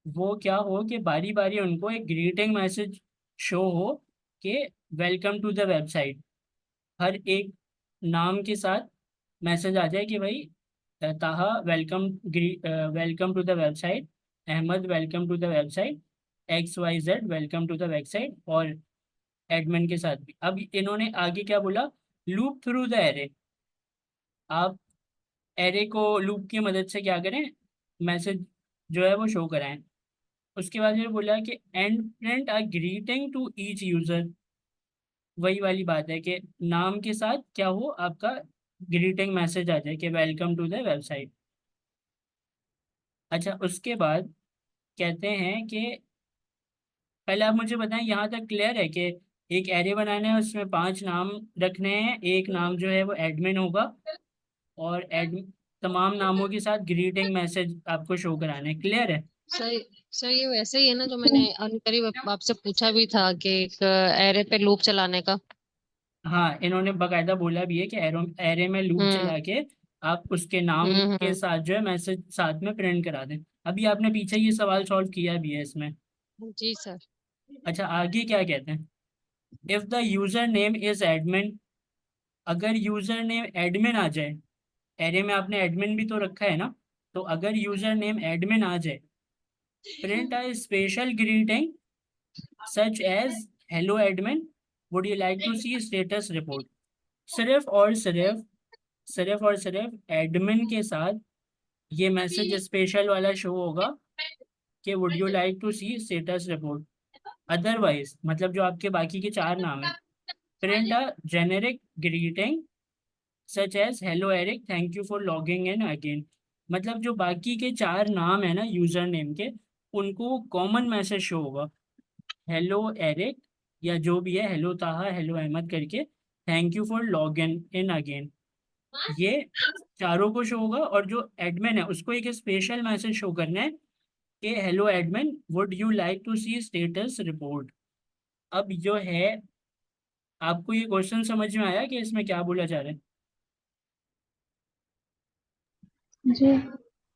[SPEAKER 1] वो क्या हो कि बारी बारी उनको एक ग्रीटिंग मैसेज शो हो कि वेलकम टू द वेबसाइट। हर एक नाम के साथ मैसेज आ जाए कि भाई Taha welcome, welcome to the website, Ahmad welcome to the website, XYZ welcome to the website, और एडमिन के साथ भी। अब इन्होंने आगे क्या बोला, लूप थ्रू द एरे। आप एरे को लूप की मदद से क्या करें, मैसेज जो है वो शो कराएं। उसके बाद ये बोला कि and print a greeting to each user. वही वाली बात है कि नाम के साथ क्या हो, आपका ग्रीटिंग मैसेज आ जाए कि वेलकम टू द वेबसाइट। अच्छा, उसके बाद कहते हैं कि पहले आप मुझे बताएं यहाँ तक क्लियर है कि एक एरे बनाना है, उसमें 5 नाम रखने हैं, एक नाम जो है वो एडमिन होगा, और तमाम नामों के साथ ग्रीटिंग मैसेज आपको शो कराना है। क्लियर है?
[SPEAKER 5] सही सही है, वैसे ही है ना जो मैंने करीब आपसे पूछा भी था कि एक एरे पे लूप चलाने का।
[SPEAKER 1] हाँ, इन्होंने बकायदा बोला भी है कि एरे में लूप
[SPEAKER 5] हम्म
[SPEAKER 1] चला के आप उसके नाम के
[SPEAKER 5] हम्म।
[SPEAKER 1] साथ जो है मैसेज साथ में प्रिंट करा दें। अभी आपने पीछे ये सवाल सॉल्व किया भी है इसमें।
[SPEAKER 5] जी सर।
[SPEAKER 1] अच्छा, आगे क्या कहते हैं, if the user name is admin. अगर यूजर नेम एडमिन आ जाए, एरे में आपने एडमिन भी तो रखा है ना, तो अगर यूजर नेम एडमिन आ जाए, print a special greeting such as hello admin, would you like to see status report. सिर्फ और सिर्फ, सिर्फ और सिर्फ एडमिन के साथ ये मैसेज स्पेशल वाला शो होगा कि would you like to see status report. Otherwise, मतलब जो आपके बाकी के 4 नाम है, print a generic greeting such as hello Eric, thank you for logging in again. मतलब जो बाकी के 4 नाम है ना यूजर नेम के, उनको कॉमन मैसेज शो होगा, हेलो एरिक, या जो भी है, हेलो ताहा, हेलो अहमद करके, thank you for login in again. ये चारों को शो होगा, और जो एडमिन है उसको एक स्पेशल मैसेज शो करना है कि hello admin, would you like to see status report. अब जो है, आपको ये क्वेश्चन समझ में आया कि इसमें क्या बोला जा रहा है?
[SPEAKER 4] जी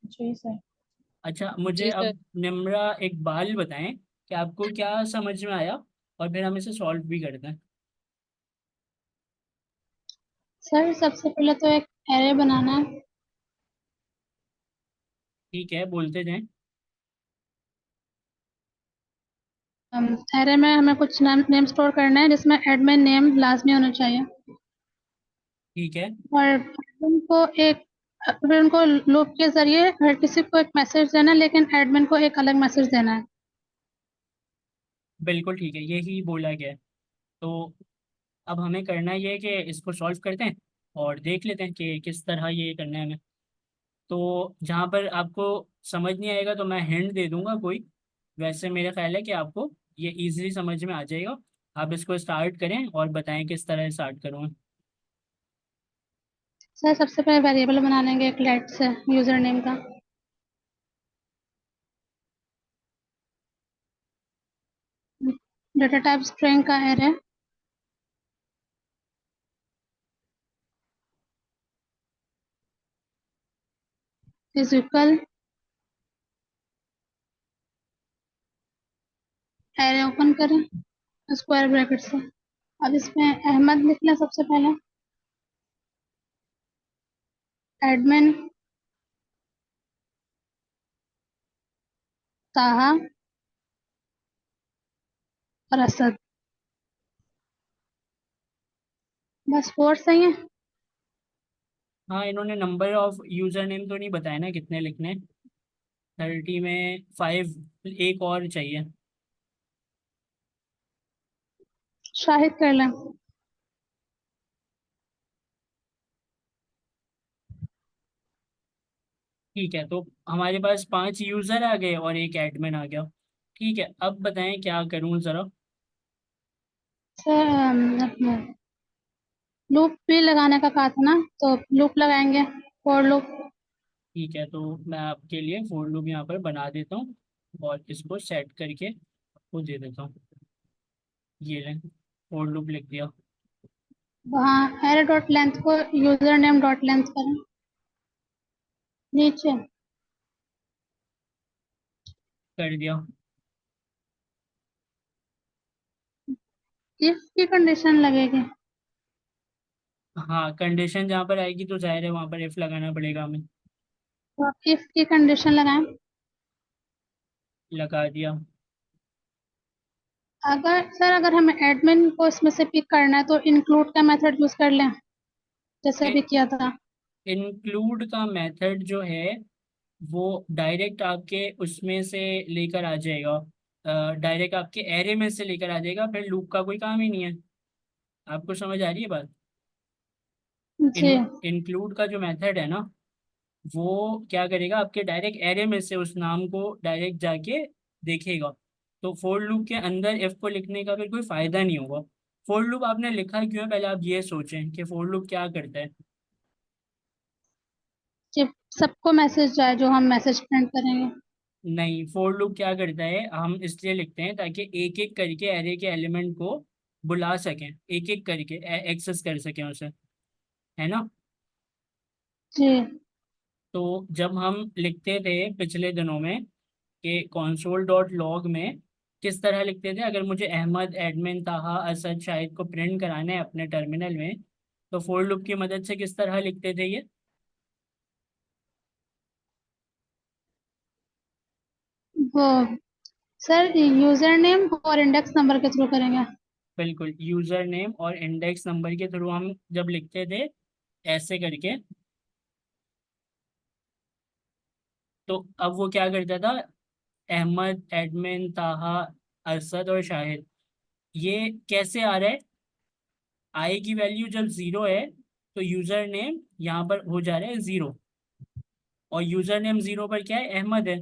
[SPEAKER 4] जी सर।
[SPEAKER 1] अच्छा, मुझे
[SPEAKER 5] जी सर।
[SPEAKER 1] अब निम्रा इकबाल बताएं कि आपको क्या समझ में आया, और फिर हम इसे सॉल्व भी करते हैं।
[SPEAKER 6] सर सबसे पहले तो एक एरे बनाना है।
[SPEAKER 1] ठीक है, बोलते जाएं।
[SPEAKER 6] एरे में हमें कुछ नेम स्टोर करना है जिसमें एडमिन नेम लाजमी होना चाहिए।
[SPEAKER 1] ठीक है,
[SPEAKER 6] और फिर उनको लूप के जरिए हर किसी को एक मैसेज देना है, लेकिन एडमिन को एक अलग मैसेज देना है।
[SPEAKER 1] बिल्कुल ठीक है, यही बोला गया है। तो अब हमें करना ये है कि इसको सॉल्व करते हैं और देख लेते हैं कि किस तरह ये करना है हमें। तो जहाँ पर आपको समझ नहीं आएगा तो मैं हिंट दे दूंगा कोई। वैसे मेरा ख्याल है कि आपको ये इजीली समझ में आ जाएगा। आप इसको स्टार्ट करें और बताएं किस तरह स्टार्ट करूँ।
[SPEAKER 6] सर सबसे पहले वेरिएबल बना लेंगे एक लेट से यूजर नेम का। डेटा टाइप स्ट्रिंग का array. Is equal array open करें स्क्वायर ब्रैकेट से। अब इसमें अहमद लिख लें सबसे पहले, एडमिन ताहा और असद, बस 4 सही है।
[SPEAKER 1] हाँ, इन्होंने नंबर ऑफ यूजर नेम तो नहीं बताया ना कितने लिखने। 30 में 5, एक और चाहिए।
[SPEAKER 6] शाहिद कर लें।
[SPEAKER 1] ठीक है, तो हमारे पास 5 यूजर आ गए और एक एडमिन आ गया। ठीक है, अब बताएं क्या करूं जरा।
[SPEAKER 6] सर लूप भी लगाने का कहा था ना, तो लूप लगाएंगे, फॉर लूप।
[SPEAKER 1] ठीक है, तो मैं आपके लिए फोर लूप यहाँ पर बना देता हूँ और इसको सेट करके आपको दे देता हूँ। ये लें, फोर लूप लिख दिया।
[SPEAKER 6] वहाँ एरे डॉट लेंथ को यूजर नेम डॉट लेंथ करें नीचे।
[SPEAKER 1] कर दिया।
[SPEAKER 6] इफ की कंडीशन लगेगी।
[SPEAKER 1] हाँ, कंडीशन जहाँ पर आएगी तो जाहिर है वहाँ पर इफ लगाना पड़ेगा हमें।
[SPEAKER 6] तो इफ की कंडीशन लगाएं।
[SPEAKER 1] लगा दिया।
[SPEAKER 6] अगर हमें एडमिन को इसमें से पिक करना है तो इंक्लूड का मेथड यूज कर लें, जैसे अभी किया था।
[SPEAKER 1] इंक्लूड का मेथड जो है वो डायरेक्ट आपके उसमें से लेकर आ जाएगा। डायरेक्ट आपके एरे में से लेकर आ जाएगा, फिर लूप का कोई काम ही नहीं है। आपको समझ आ रही है बात।
[SPEAKER 6] जी
[SPEAKER 1] इंक्लूड का जो मेथड है ना, वो क्या करेगा, आपके डायरेक्ट एरे में से उस नाम को डायरेक्ट जाके देखेगा। तो फोर लूप के अंदर इफ को लिखने का फिर कोई फायदा नहीं होगा। फोर लूप आपने लिखा क्यों है, पहले आप ये सोचें कि फोर लूप क्या करता है।
[SPEAKER 6] कि सबको मैसेज जाए जो हम मैसेज प्रिंट करेंगे।
[SPEAKER 1] नहीं, फोर लूप क्या करता है, हम इसलिए लिखते हैं ताकि एक एक करके एरे के एलिमेंट को बुला सकें, एक एक करके एक्सेस कर सकें उसे, है ना।
[SPEAKER 6] जी
[SPEAKER 1] तो जब हम लिखते थे पिछले दिनों में कि console डॉट लॉग में किस तरह लिखते थे, अगर मुझे अहमद, एडमिन, ताहा, असद, शाहिद को प्रिंट कराना है अपने टर्मिनल में, तो फोर लूप की मदद से किस तरह लिखते थे ये।
[SPEAKER 6] वो सर यूजर नेम और इंडेक्स नंबर के थ्रू करेंगे।
[SPEAKER 1] बिल्कुल, यूजर नेम और इंडेक्स नंबर के थ्रू हम जब लिखते थे ऐसे करके, तो अब वो क्या करता था, अहमद, एडमिन, ताहा, असद और शाहिद, ये कैसे आ रहा है। आई की वैल्यू जब 0 है तो यूजर नेम यहाँ पर हो जा रहा है 0, और यूजर नेम 0 पर क्या है, अहमद है।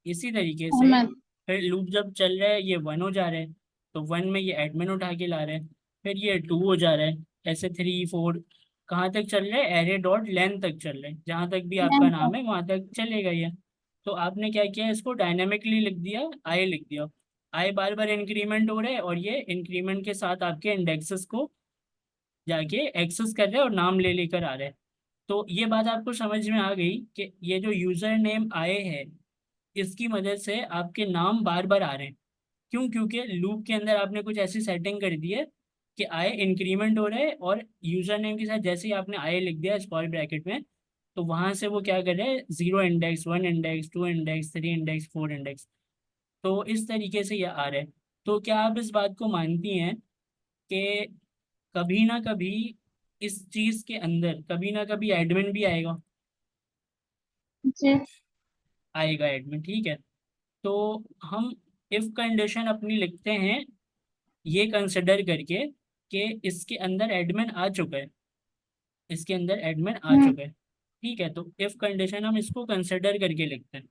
[SPEAKER 1] इसी तरीके से
[SPEAKER 6] अहमद।
[SPEAKER 1] फिर लूप जब चल रहा है ये 1 हो जा रहा है, तो 1 में ये एडमिन उठा के ला रहा है, फिर ये 2 हो जा रहा है, ऐसे 3 4 कहाँ तक चल रहा है, एरे डॉट लेंथ तक चल रहा है, जहाँ तक भी आपका नाम है वहाँ तक चलेगा ये। तो आपने क्या किया, इसको डायनेमिकली लिख दिया, आई लिख दिया। आई बार बार इंक्रीमेंट हो रहा है और ये इंक्रीमेंट के साथ आपके इंडेक्सेस को जाके एक्सेस कर रहे हैं और नाम ले लेकर आ रहे हैं। तो ये बात आपको समझ में आ गई कि ये जो यूजर नेम आए हैं, इसकी मदद से आपके नाम बार बार आ रहे हैं। क्यों, क्योंकि लूप के अंदर आपने कुछ ऐसी सेटिंग कर दी है कि आए इंक्रीमेंट हो रहे हैं, और यूजर नेम के साथ जैसे ही आपने आए लिख दिया स्क्वायर ब्रैकेट में, तो वहां से वो क्या कर रहे हैं, 0 index, 1 index, 2 index, 3 index, 4 index. तो इस तरीके से ये आ रहा है। तो क्या आप इस बात को मानती हैं कि कभी ना कभी इस चीज के अंदर कभी ना कभी एडमिन भी आएगा।
[SPEAKER 6] जी
[SPEAKER 1] आएगा एडमिन, ठीक है। तो हम इफ कंडीशन अपनी लिखते हैं ये कंसिडर करके कि इसके अंदर एडमिन आ चुका है, इसके अंदर एडमिन आ
[SPEAKER 6] हम्म,
[SPEAKER 1] चुका है। ठीक है, तो इफ कंडीशन हम इसको कंसिडर करके लिखते हैं।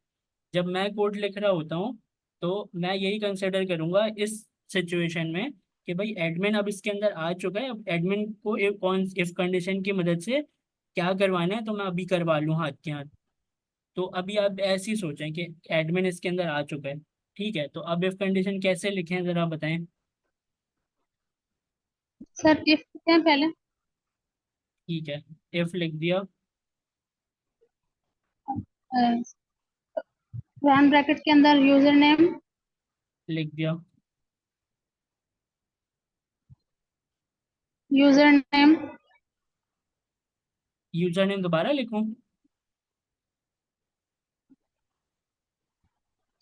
[SPEAKER 1] जब मैं कोड लिख रहा होता हूँ तो मैं यही कंसिडर करूंगा इस सिचुएशन में कि भाई एडमिन अब इसके अंदर आ चुका है, अब एडमिन को कौन इफ कंडीशन की मदद से क्या करवाना है तो मैं अभी करवा लूँ हाथ के हाथ। तो अभी आप ऐसे ही सोचें कि एडमिन इसके अंदर आ चुका है। ठीक है, तो अब इफ कंडीशन कैसे लिखें जरा बताएं।
[SPEAKER 6] सर इफ क्या पहले।
[SPEAKER 1] ठीक है, इफ लिख दिया।
[SPEAKER 6] राउंड ब्रैकेट के अंदर यूजर नेम,
[SPEAKER 1] लिख दिया।
[SPEAKER 6] यूजर नेम,
[SPEAKER 1] यूजर नेम दोबारा लिखूं?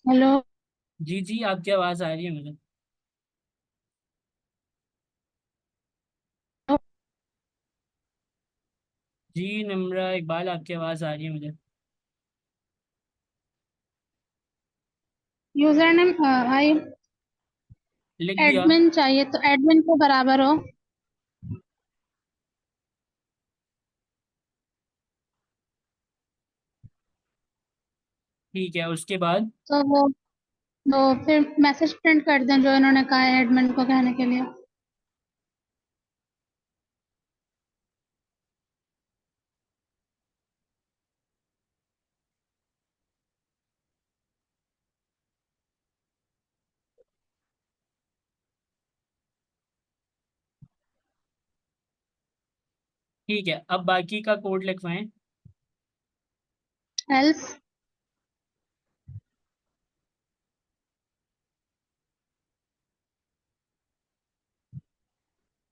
[SPEAKER 6] हेलो,
[SPEAKER 1] जी जी, आपकी आवाज़ आ रही है मुझे। जी निम्रा इकबाल, आपकी आवाज़ आ रही है मुझे।
[SPEAKER 6] यूजर नेम आई
[SPEAKER 1] लिख दिया।
[SPEAKER 6] एडमिन चाहिए तो एडमिन के बराबर हो,
[SPEAKER 1] ठीक है, उसके बाद?
[SPEAKER 6] तो वो तो फिर मैसेज प्रिंट कर दें जो इन्होंने कहा है एडमिन को कहने के लिए।
[SPEAKER 1] ठीक है, अब बाकी का कोड लिखवाएं।
[SPEAKER 6] Else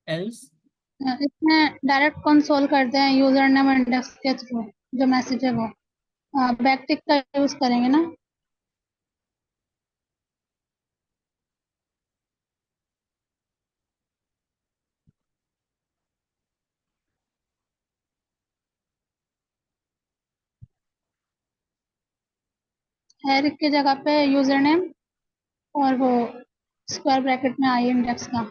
[SPEAKER 1] else?
[SPEAKER 6] इसमें डायरेक्ट कंसोल कर दें यूजर नेम इंडेक्स के थ्रू, जो मैसेज है वो बैकटिक का यूज करेंगे ना। एरिक की जगह पे यूजर नेम और वो स्क्वायर ब्रैकेट में आई इंडेक्स का।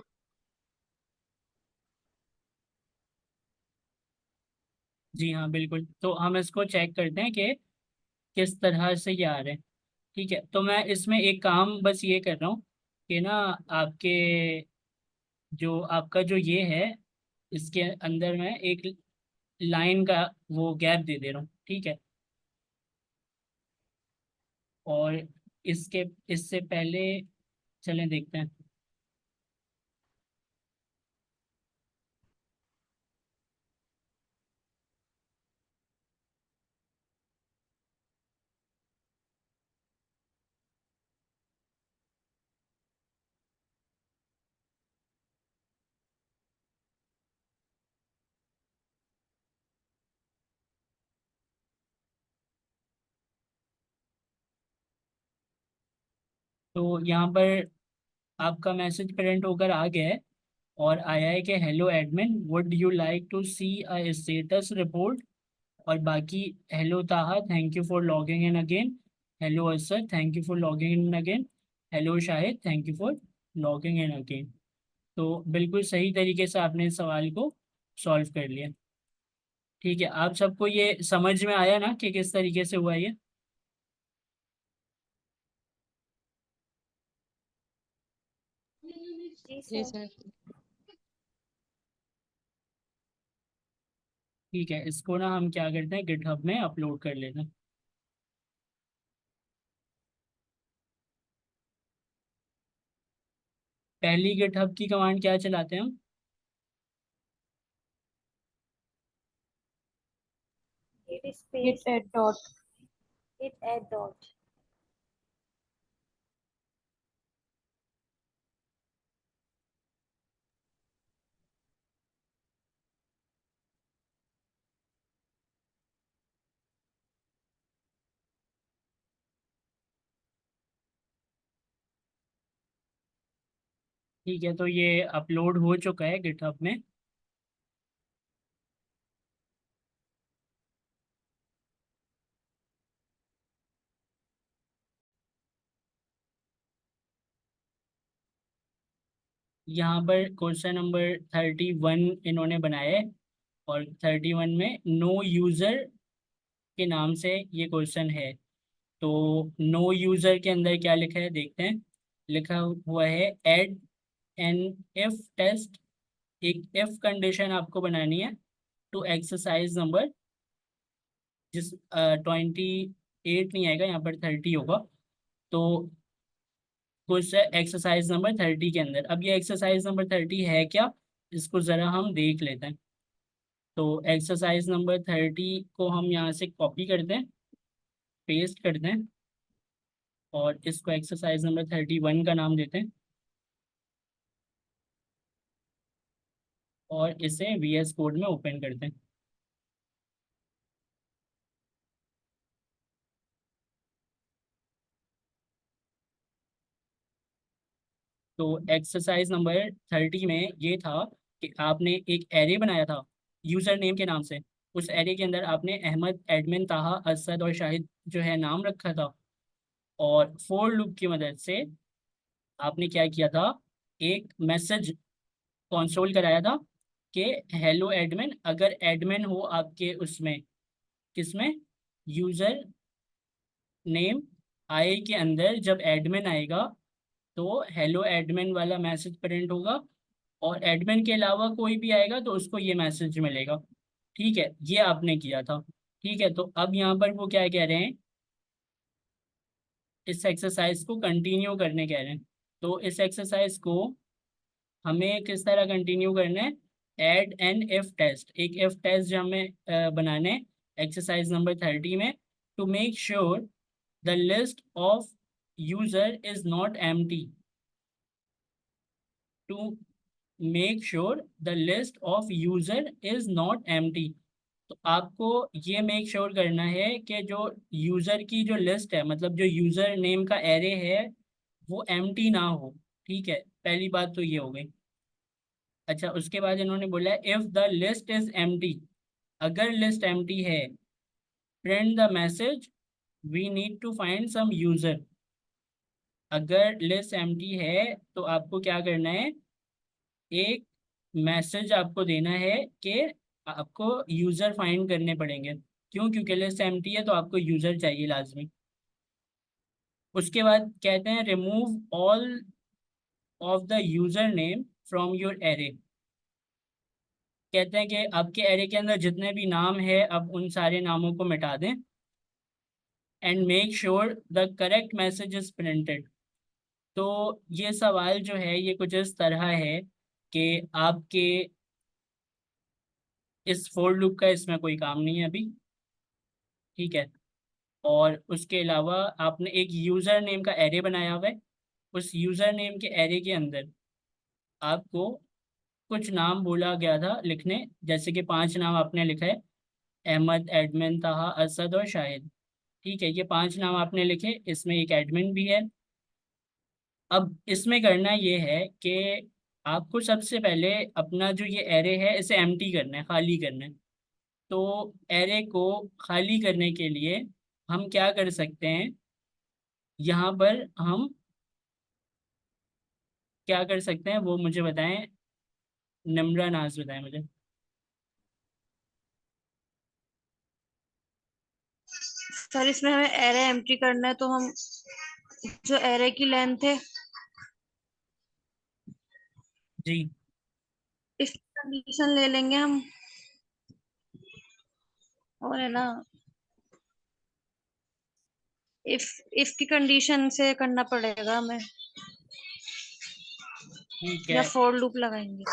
[SPEAKER 1] जी हाँ बिल्कुल, तो हम इसको चेक करते हैं कि किस तरह से ये आ रहे हैं। ठीक है, तो मैं इसमें एक काम बस ये कर रहा हूँ कि ना, आपके जो आपका जो ये है, इसके अंदर मैं एक लाइन का वो गैप दे दे रहा हूँ, ठीक है। और इसके इससे पहले चलें देखते हैं। तो यहाँ पर आपका मैसेज प्रिंट होकर आ गया है, और आया है कि hello admin, would you like to see a status report. और बाकी, hello Taha, thank you for logging in again. Hello Asar, thank you for logging in again. Hello Shahid, thank you for logging in again. तो बिल्कुल सही तरीके से आपने इस सवाल को सॉल्व कर लिया। ठीक है, आप सबको ये समझ में आया ना कि किस तरीके से हुआ ये?
[SPEAKER 2] जी
[SPEAKER 5] जी
[SPEAKER 2] सर।
[SPEAKER 5] सर।
[SPEAKER 1] ठीक है, इसको ना हम क्या करते हैं, गिटहब में अपलोड कर लेते हैं। पहली गिटहब की कमांड क्या चलाते हैं हम?
[SPEAKER 2] git
[SPEAKER 3] git
[SPEAKER 2] space
[SPEAKER 3] add dot
[SPEAKER 2] git add dot।
[SPEAKER 1] ठीक है, तो ये अपलोड हो चुका है गिटहब में। यहाँ पर क्वेश्चन नंबर 31 इन्होंने बनाया है, और 31 में नो यूज़र के नाम से ये क्वेश्चन है। तो नो यूज़र के अंदर क्या लिखा है देखते हैं। लिखा हुआ है ऐड एन इफ टेस्ट। एक इफ कंडीशन आपको बनानी है टू एक्सरसाइज नंबर, जिस 28 नहीं आएगा, यहाँ पर 30 होगा। तो कुछ एक्सरसाइज नंबर 30 के अंदर, अब ये एक्सरसाइज नंबर 30 है क्या, इसको ज़रा हम देख लेते हैं। तो एक्सरसाइज नंबर 30 को हम यहाँ से कॉपी करते हैं, पेस्ट करते हैं और इसको एक्सरसाइज नंबर 31 का नाम देते हैं और इसे VS कोड में ओपन करते हैं। तो एक्सरसाइज नंबर 30 में ये था कि आपने एक एरे बनाया था यूजर नेम के नाम से। उस एरे के अंदर आपने अहमद, एडमिन, ताहा, असद और शाहिद जो है नाम रखा था, और फोर लूप की मदद से आपने क्या किया था, एक मैसेज कंसोल कराया था कि हेलो एडमिन। अगर एडमिन हो आपके उसमें, किसमें, यूजर नेम आई के अंदर, जब एडमिन आएगा तो हेलो एडमिन वाला मैसेज प्रिंट होगा, और एडमिन के अलावा कोई भी आएगा तो उसको ये मैसेज मिलेगा। ठीक है, ये आपने किया था। ठीक है, तो अब यहाँ पर वो क्या कह रहे हैं, इस एक्सरसाइज को कंटिन्यू करने कह रहे हैं। तो इस एक्सरसाइज को हमें किस तरह कंटिन्यू करना है, ऐड एन इफ टेस्ट, एक इफ टेस्ट जो हमें बनाने एक्सरसाइज नंबर 30 में, to make sure the list of user is not empty, to make sure the list of user is not empty. तो आपको ये मेक श्योर करना है कि जो यूजर की जो लिस्ट है, मतलब जो यूजर नेम का एरे है, वो एम्प्टी ना हो। ठीक है, पहली बात तो ये हो गई। अच्छा, उसके बाद इन्होंने बोला if the list is empty, अगर लिस्ट एम्प्टी है, print the message we need to find some user. अगर लिस्ट एम्प्टी है तो आपको क्या करना है, एक मैसेज आपको देना है कि आपको यूजर फाइंड करने पड़ेंगे। क्यों? क्योंकि लिस्ट एम्प्टी है तो आपको यूजर चाहिए लाजमी। उसके बाद कहते हैं remove all of the user name from your array. कहते हैं कि आपके एरे के अंदर जितने भी नाम है, अब उन सारे नामों को मिटा दें, and make sure the correct message is printed. तो ये सवाल जो है ये कुछ इस तरह है कि आपके इस फोर लूप का इसमें कोई काम नहीं है अभी। ठीक है, और उसके अलावा आपने एक यूज़र नेम का एरे बनाया हुआ है। उस यूज़र नेम के एरे के अंदर आपको कुछ नाम बोला गया था लिखने, जैसे कि 5 नाम आपने लिखा है, अहमद, एडमिन, ताहा, असद और शाहिद। ठीक है, ये 5 नाम आपने लिखे, इसमें एक एडमिन भी है। अब इसमें करना ये है कि आपको सबसे पहले अपना जो ये एरे है इसे एम्प्टी करना है, खाली करना है। तो एरे को खाली करने के लिए हम क्या कर सकते हैं, यहाँ पर हम क्या कर सकते हैं वो मुझे बताएं, निम्रा नाज बताएं मुझे।
[SPEAKER 3] सर इसमें हमें एरे एम्प्टी करना है, तो हम जो एरे की लेंथ है
[SPEAKER 1] जी,
[SPEAKER 3] इस कंडीशन ले लेंगे हम, और है ना इफ इफ की कंडीशन से करना पड़ेगा हमें,
[SPEAKER 1] ठीक
[SPEAKER 3] या
[SPEAKER 1] है।
[SPEAKER 3] फोर लूप लगाएंगे।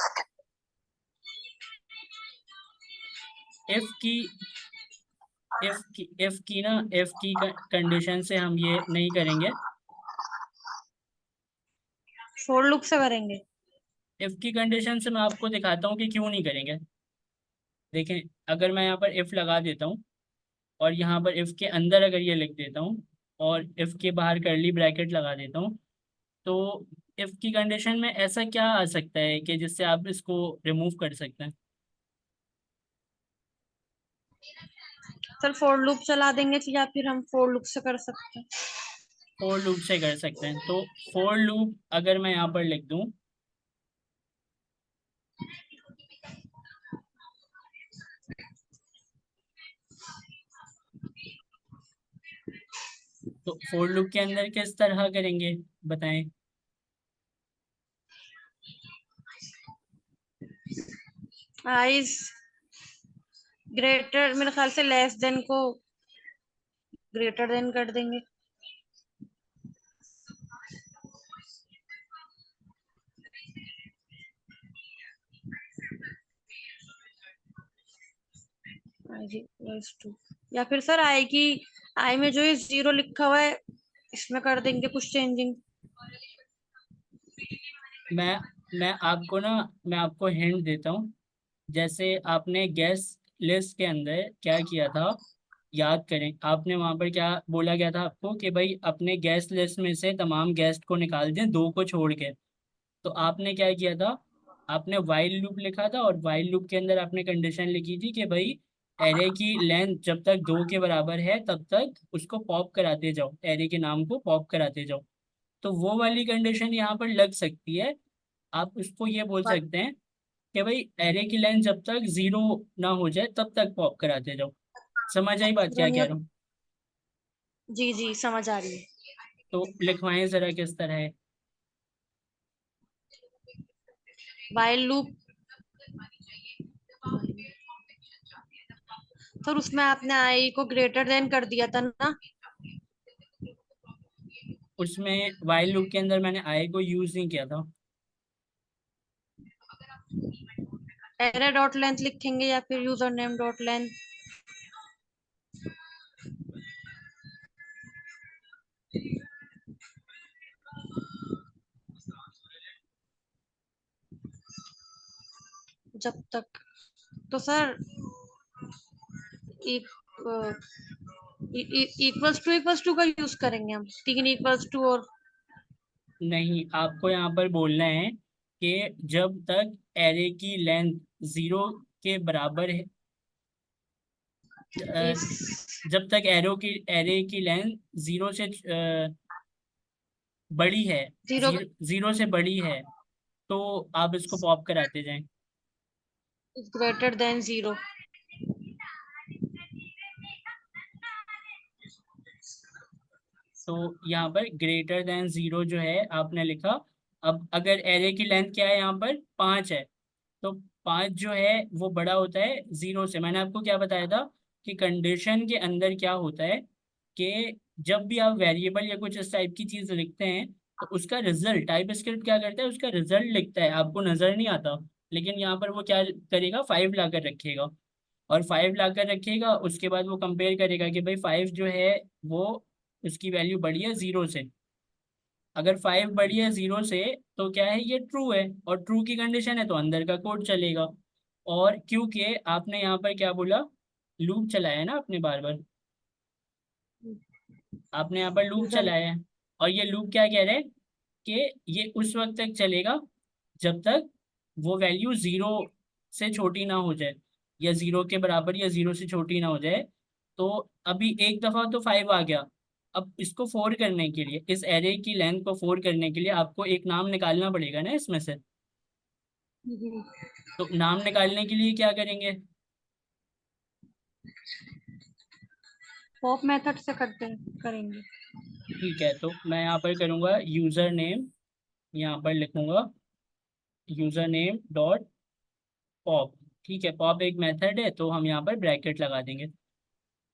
[SPEAKER 1] इफ की इफ की कंडीशन से हम ये नहीं करेंगे।
[SPEAKER 3] फोर लूप से करेंगे।
[SPEAKER 1] इफ की कंडीशन से मैं आपको दिखाता हूँ कि क्यों नहीं करेंगे। देखें, अगर मैं यहाँ पर इफ लगा देता हूँ और यहाँ पर इफ के अंदर अगर ये लिख देता हूँ और इफ के बाहर कर्ली ब्रैकेट लगा देता हूँ, तो इफ की कंडीशन में ऐसा क्या आ सकता है कि जिससे आप इसको रिमूव कर सकते हैं।
[SPEAKER 3] सर फोर लूप चला देंगे या फिर हम फोर लूप से कर सकते हैं।
[SPEAKER 1] फोर लूप से कर सकते हैं, तो फोर लूप अगर मैं यहाँ पर लिख दूँ, तो फोर लूप के अंदर किस तरह करेंगे बताएं।
[SPEAKER 3] आइज ग्रेटर, मेरे ख्याल से लेस देन को ग्रेटर देन कर देंगे। आई इक्वल्स टू, या फिर सर आई की आई में जो ये 0 लिखा हुआ है इसमें कर देंगे कुछ चेंजिंग।
[SPEAKER 1] मैं मैं आपको हिंट देता हूँ। जैसे आपने गेस्ट लिस्ट के अंदर क्या किया था, याद करें, आपने वहां पर क्या बोला गया था आपको कि भाई अपने गेस्ट लिस्ट में से तमाम गेस्ट को निकाल दें, दो को छोड़ के। तो आपने क्या किया था, आपने वाइल लूप लिखा था, और वाइल लूप के अंदर आपने कंडीशन लिखी थी कि भाई एरे की लेंथ जब तक 2 के बराबर है तब तक उसको पॉप कराते जाओ, एरे के नाम को पॉप कराते जाओ। तो वो वाली कंडीशन यहाँ पर लग सकती है। आप उसको ये बोल
[SPEAKER 3] पर
[SPEAKER 1] सकते हैं कि भाई एरे की लेंथ जब तक 0 ना हो जाए तब तक पॉप कराते जाओ। समझ आई बात
[SPEAKER 3] जीरो
[SPEAKER 1] क्या
[SPEAKER 3] नहीं
[SPEAKER 1] कह
[SPEAKER 3] हो।
[SPEAKER 1] रहा हूँ?
[SPEAKER 3] जी जी समझ आ रही है।
[SPEAKER 1] तो लिखवाएं जरा किस तरह है।
[SPEAKER 3] वाइल लूप, तो उसमें आपने आई को ग्रेटर देन कर दिया था ना।
[SPEAKER 1] उसमें वाइल लूप के अंदर मैंने आई को यूज नहीं किया था।
[SPEAKER 3] एरे डॉट लेंथ लिखेंगे या फिर यूजर नेम डॉट लेंथ। जब तक, तो सर इक्वल्स टू का यूज करेंगे हम, 3 इक्वल्स टू और।
[SPEAKER 1] नहीं, आपको यहाँ पर बोलना है कि जब तक एरे की लेंथ 0 के बराबर है, अ,
[SPEAKER 3] इस
[SPEAKER 1] जब तक एरे की लेंथ 0 से बड़ी है,
[SPEAKER 3] जीरो
[SPEAKER 1] 0 से बड़ी है, तो आप इसको पॉप कराते जाएं।
[SPEAKER 3] Is greater than 0।
[SPEAKER 1] तो यहाँ पर ग्रेटर देन 0 जो है आपने लिखा। अब अगर एरे की लेंथ क्या है, यहाँ पर 5 है, तो 5 जो है वो बड़ा होता है 0 से। मैंने आपको क्या बताया था कि कंडीशन के अंदर क्या होता है कि जब भी आप वेरिएबल या कुछ इस टाइप की चीज लिखते हैं तो उसका रिजल्ट टाइप स्क्रिप्ट क्या करता है, उसका रिजल्ट लिखता है, आपको नजर नहीं आता। लेकिन यहाँ पर वो क्या करेगा, 5 ला कर रखेगा, और 5 ला कर रखेगा, उसके बाद वो कंपेयर करेगा कि भाई 5 जो है वो उसकी वैल्यू बड़ी है 0 से। अगर 5 बड़ी है 0 से तो क्या है, ये ट्रू है, और ट्रू की कंडीशन है तो अंदर का कोड चलेगा। और क्योंकि आपने यहाँ पर क्या बोला, लूप चलाया है ना आपने बार बार, आपने यहाँ पर लूप
[SPEAKER 3] यूजर
[SPEAKER 1] चलाया है, और ये लूप क्या कह रहा है कि ये उस वक्त तक चलेगा जब तक वो वैल्यू 0 से छोटी ना हो जाए, या 0 के बराबर या 0 से छोटी ना हो जाए। तो अभी एक दफा तो 5 आ गया। अब इसको 4 करने के लिए, इस एरे की लेंथ को 4 करने के लिए आपको एक नाम निकालना पड़ेगा ना इसमें से। तो नाम निकालने के लिए क्या करेंगे?
[SPEAKER 3] पॉप मेथड से करते करेंगे।
[SPEAKER 1] ठीक है, तो मैं यहाँ पर करूँगा यूजर नेम, यहाँ पर लिखूंगा यूजर नेम डॉट पॉप। ठीक है, पॉप एक मेथड है तो हम यहाँ पर ब्रैकेट लगा देंगे।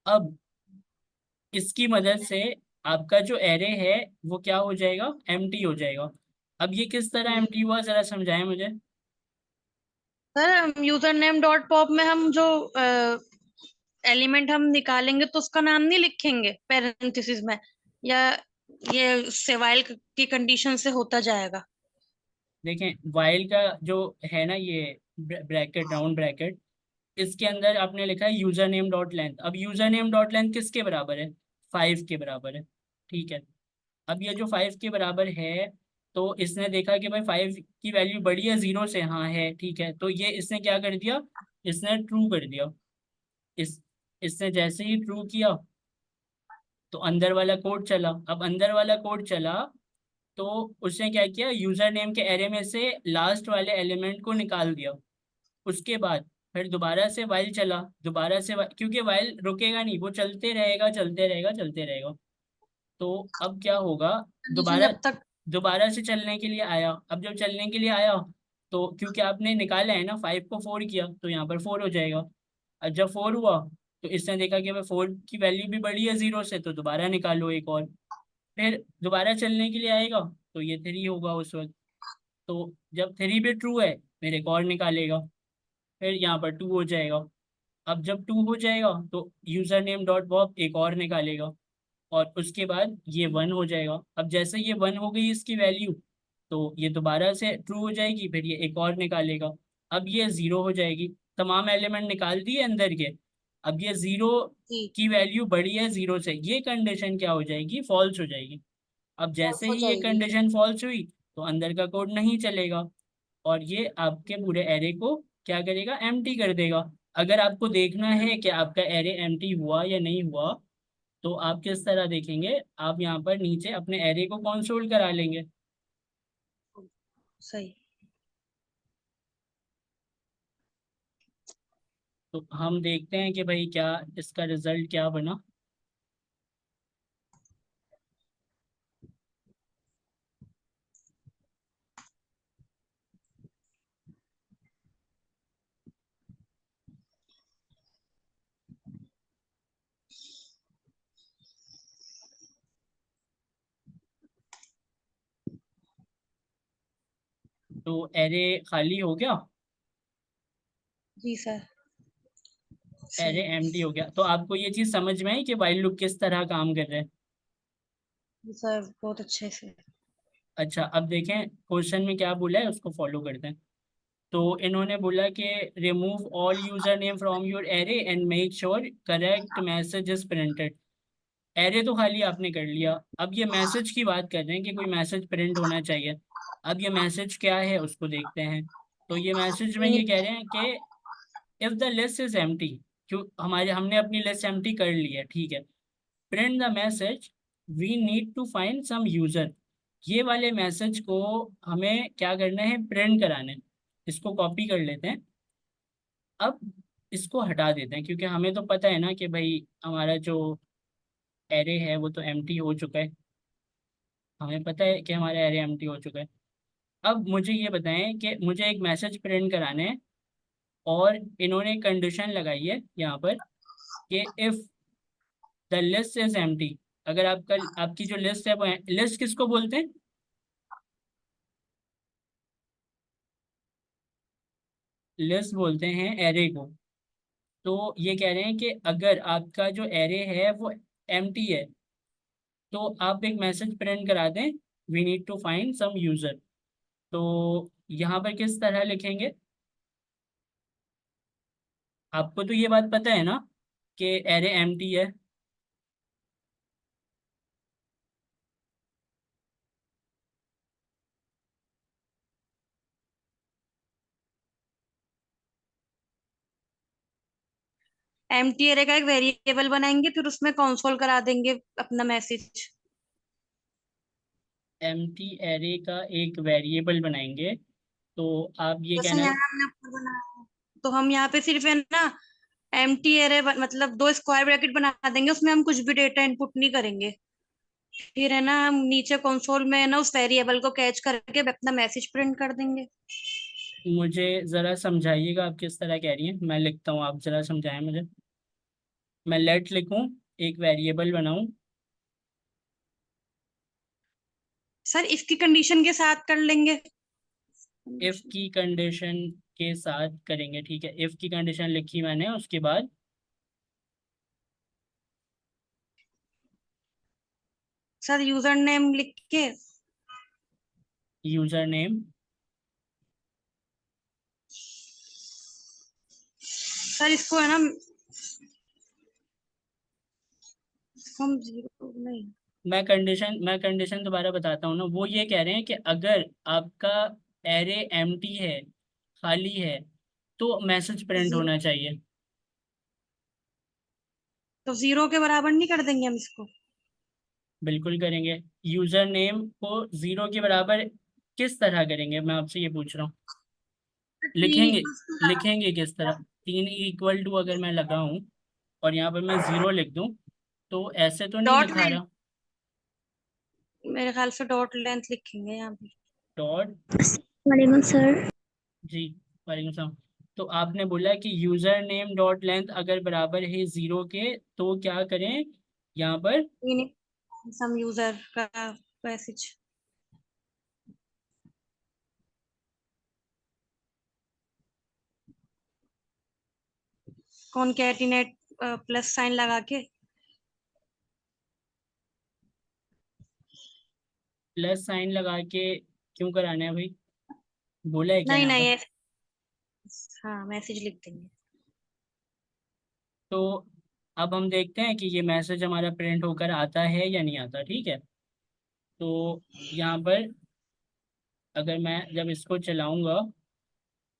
[SPEAKER 1] अब इसकी मदद से आपका जो एरे है वो क्या हो जाएगा, एम्प्टी हो जाएगा। अब ये किस तरह एम्प्टी हुआ, जरा समझाएं मुझे।
[SPEAKER 3] Sir user name dot pop में हम जो एलिमेंट हम निकालेंगे तो उसका नाम नहीं लिखेंगे पैरेंथेसिस में, या ये सेवाइल की कंडीशन से होता जाएगा।
[SPEAKER 1] देखें, वाइल का जो है ना ये ब्रैकेट, राउंड ब्रैकेट, इसके अंदर आपने लिखा है यूजर नेम डॉट लेंथ। अब यूजर नेम डॉट लेंथ किसके बराबर है, 5 के बराबर है। ठीक है, अब ये जो 5 के बराबर है, तो इसने देखा कि भाई 5 की वैल्यू बड़ी है 0 से, हाँ है, ठीक है, तो ये इसने क्या कर दिया, इसने ट्रू कर दिया। इस इसने जैसे ही ट्रू किया तो अंदर वाला कोड चला। अब अंदर वाला कोड चला तो उसने क्या किया, यूजर नेम के एरे में से लास्ट वाले एलिमेंट को निकाल दिया। उसके बाद फिर दोबारा से वाइल चला, दोबारा से क्योंकि वाइल रुकेगा नहीं, वो चलते रहेगा चलते रहेगा चलते रहेगा। तो अब क्या होगा,
[SPEAKER 3] कंडीशन
[SPEAKER 1] दोबारा
[SPEAKER 3] जब तक।
[SPEAKER 1] दोबारा से चलने के लिए आया। अब जब चलने के लिए आया तो क्योंकि आपने निकाला है ना, 5 को 4 किया तो यहाँ पर 4 हो जाएगा। और जब 4 हुआ तो इसने देखा कि भाई 4 की वैल्यू भी बड़ी है 0 से, तो दोबारा निकालो एक और। फिर दोबारा चलने के लिए आएगा तो ये 3 होगा उस वक्त। तो जब 3 भी ट्रू है फिर एक और निकालेगा, फिर यहाँ पर 2 हो जाएगा। अब जब 2 हो जाएगा तो यूजर नेम डॉट पॉप एक और निकालेगा, और उसके बाद ये 1 हो जाएगा। अब जैसे ये 1 हो गई इसकी वैल्यू, तो ये दोबारा से ट्रू हो जाएगी, फिर ये एक और निकालेगा, अब ये 0 हो जाएगी। तमाम एलिमेंट निकाल दिए अंदर के। अब ये 0
[SPEAKER 3] जी।
[SPEAKER 1] की वैल्यू बड़ी है 0 से, ये कंडीशन क्या हो जाएगी, फॉल्स हो जाएगी। अब जैसे
[SPEAKER 3] फॉल्स हो
[SPEAKER 1] ही ये
[SPEAKER 3] जाएगी।
[SPEAKER 1] कंडीशन फॉल्स हुई तो अंदर का कोड नहीं चलेगा, और ये आपके पूरे एरे को क्या करेगा, एम्प्टी कर देगा। अगर आपको देखना है कि आपका एरे एम्प्टी हुआ या नहीं हुआ, तो आप किस तरह देखेंगे, आप यहाँ पर नीचे अपने एरे को कंसोल करा लेंगे।
[SPEAKER 3] सही।
[SPEAKER 1] तो हम देखते हैं कि भाई क्या इसका रिजल्ट क्या बना। तो एरे खाली हो गया,
[SPEAKER 3] जी सर।
[SPEAKER 1] एरे
[SPEAKER 3] सही।
[SPEAKER 1] एम्प्टी हो गया। तो आपको ये चीज समझ में आई कि व्हाइल लूप किस तरह काम कर रहा है।
[SPEAKER 3] जी सर, बहुत अच्छे से।
[SPEAKER 1] अच्छा, अब देखें क्वेश्चन में क्या बोला है, उसको फॉलो करते हैं। तो इन्होंने बोला कि remove all user name from your array and make sure correct message is printed. Array तो खाली आपने कर लिया, अब ये मैसेज की बात कर रहे हैं कि कोई मैसेज प्रिंट होना चाहिए। अब ये मैसेज क्या है उसको देखते हैं। तो ये मैसेज में ये कह रहे हैं कि if the list is empty, क्यों हमारे हमने अपनी लिस्ट एम्प्टी कर ली है, ठीक है, print the message we need to find some user. ये वाले मैसेज को हमें क्या करना है, प्रिंट कराना है। इसको कॉपी कर लेते हैं। अब इसको हटा देते हैं, क्योंकि हमें तो पता है ना कि भाई हमारा जो एरे है वो तो एम्प्टी हो चुका है। हमें पता है कि हमारा एरे एम्प्टी हो चुका है। अब मुझे ये बताएं कि मुझे एक मैसेज प्रिंट कराना है, और इन्होंने कंडीशन लगाई है यहाँ पर कि if the list is empty. अगर आपकी जो लिस्ट है वो, लिस्ट किसको बोलते हैं, लिस्ट बोलते हैं एरे को। तो ये कह रहे हैं कि अगर आपका जो एरे है वो एम्प्टी है, तो आप एक मैसेज प्रिंट करा दें, we need to find some user. तो यहाँ पर किस तरह लिखेंगे, आपको तो ये बात पता है ना कि एरे एम्प्टी है।
[SPEAKER 3] एम्प्टी एरे का एक वेरिएबल बनाएंगे, फिर उसमें कंसोल करा देंगे अपना मैसेज।
[SPEAKER 1] एम्प्टी एरे का एक वेरिएबल बनाएंगे, तो आप ये
[SPEAKER 3] जैसे
[SPEAKER 1] कहना,
[SPEAKER 3] यहाँ हमने ऊपर बनाया है, तो हम यहाँ पे सिर्फ है ना एम्प्टी एरे मतलब दो स्क्वायर ब्रैकेट बना देंगे, उसमें हम कुछ भी डेटा इनपुट नहीं करेंगे। फिर है ना हम नीचे कंसोल में है ना उस वेरिएबल को कैच करके अपना मैसेज प्रिंट कर देंगे।
[SPEAKER 1] मुझे ज़रा समझाइएगा आप किस तरह कह रही हैं, मैं लिखता हूँ, आप ज़रा समझाएं मुझे। मैं लेट लिखूँ, एक वेरिएबल बनाऊँ।
[SPEAKER 3] सर इसकी कंडीशन के साथ कर लेंगे।
[SPEAKER 1] इफ़ की कंडीशन के साथ करेंगे, ठीक है, इफ़ की कंडीशन लिखी मैंने, उसके बाद
[SPEAKER 3] सर यूजर नेम लिख के,
[SPEAKER 1] यूज़र नेम,
[SPEAKER 3] सर इसको है ना, हम जीरो नहीं।
[SPEAKER 1] मैं कंडीशन दोबारा बताता हूँ ना। वो ये कह रहे हैं कि अगर आपका एरे एम्प्टी है, खाली है, तो मैसेज प्रिंट
[SPEAKER 3] जीरो,
[SPEAKER 1] होना चाहिए।
[SPEAKER 3] तो जीरो के बराबर नहीं कर देंगे हम इसको।
[SPEAKER 1] बिल्कुल करेंगे। यूजर नेम को 0 के बराबर किस तरह करेंगे, मैं आपसे ये पूछ रहा हूँ।
[SPEAKER 3] तीन
[SPEAKER 1] लिखेंगे,
[SPEAKER 3] इक्वल्स टू लगा
[SPEAKER 1] लिखेंगे किस तरह, 3 इक्वल टू अगर मैं लगाऊं और यहाँ पर मैं 0 लिख दूं, तो ऐसे तो नहीं
[SPEAKER 3] डॉट
[SPEAKER 1] लिखा
[SPEAKER 3] लेंथ,
[SPEAKER 1] रहा।
[SPEAKER 3] मेरे ख्याल से डॉट लेंथ लिखेंगे यहाँ पे।
[SPEAKER 1] डॉट,
[SPEAKER 7] वालेकुम सर।
[SPEAKER 1] जी, वालेकुम सलाम। तो आपने बोला कि यूजर नेम डॉट लेंथ अगर बराबर है 0 के, तो क्या करें यहाँ पर,
[SPEAKER 3] सम यूजर का मैसेज। कॉनकैटिनेट प्लस साइन लगा के।
[SPEAKER 1] प्लस साइन लगा के क्यों कराना है भाई? बोला है क्या
[SPEAKER 3] नहीं
[SPEAKER 1] यहाँ
[SPEAKER 3] नहीं
[SPEAKER 1] पर?
[SPEAKER 3] ऐसे, हाँ मैसेज लिख देंगे।
[SPEAKER 1] तो अब हम देखते हैं कि ये मैसेज हमारा प्रिंट होकर आता है या नहीं आता, ठीक है। तो यहाँ पर अगर मैं जब इसको चलाऊंगा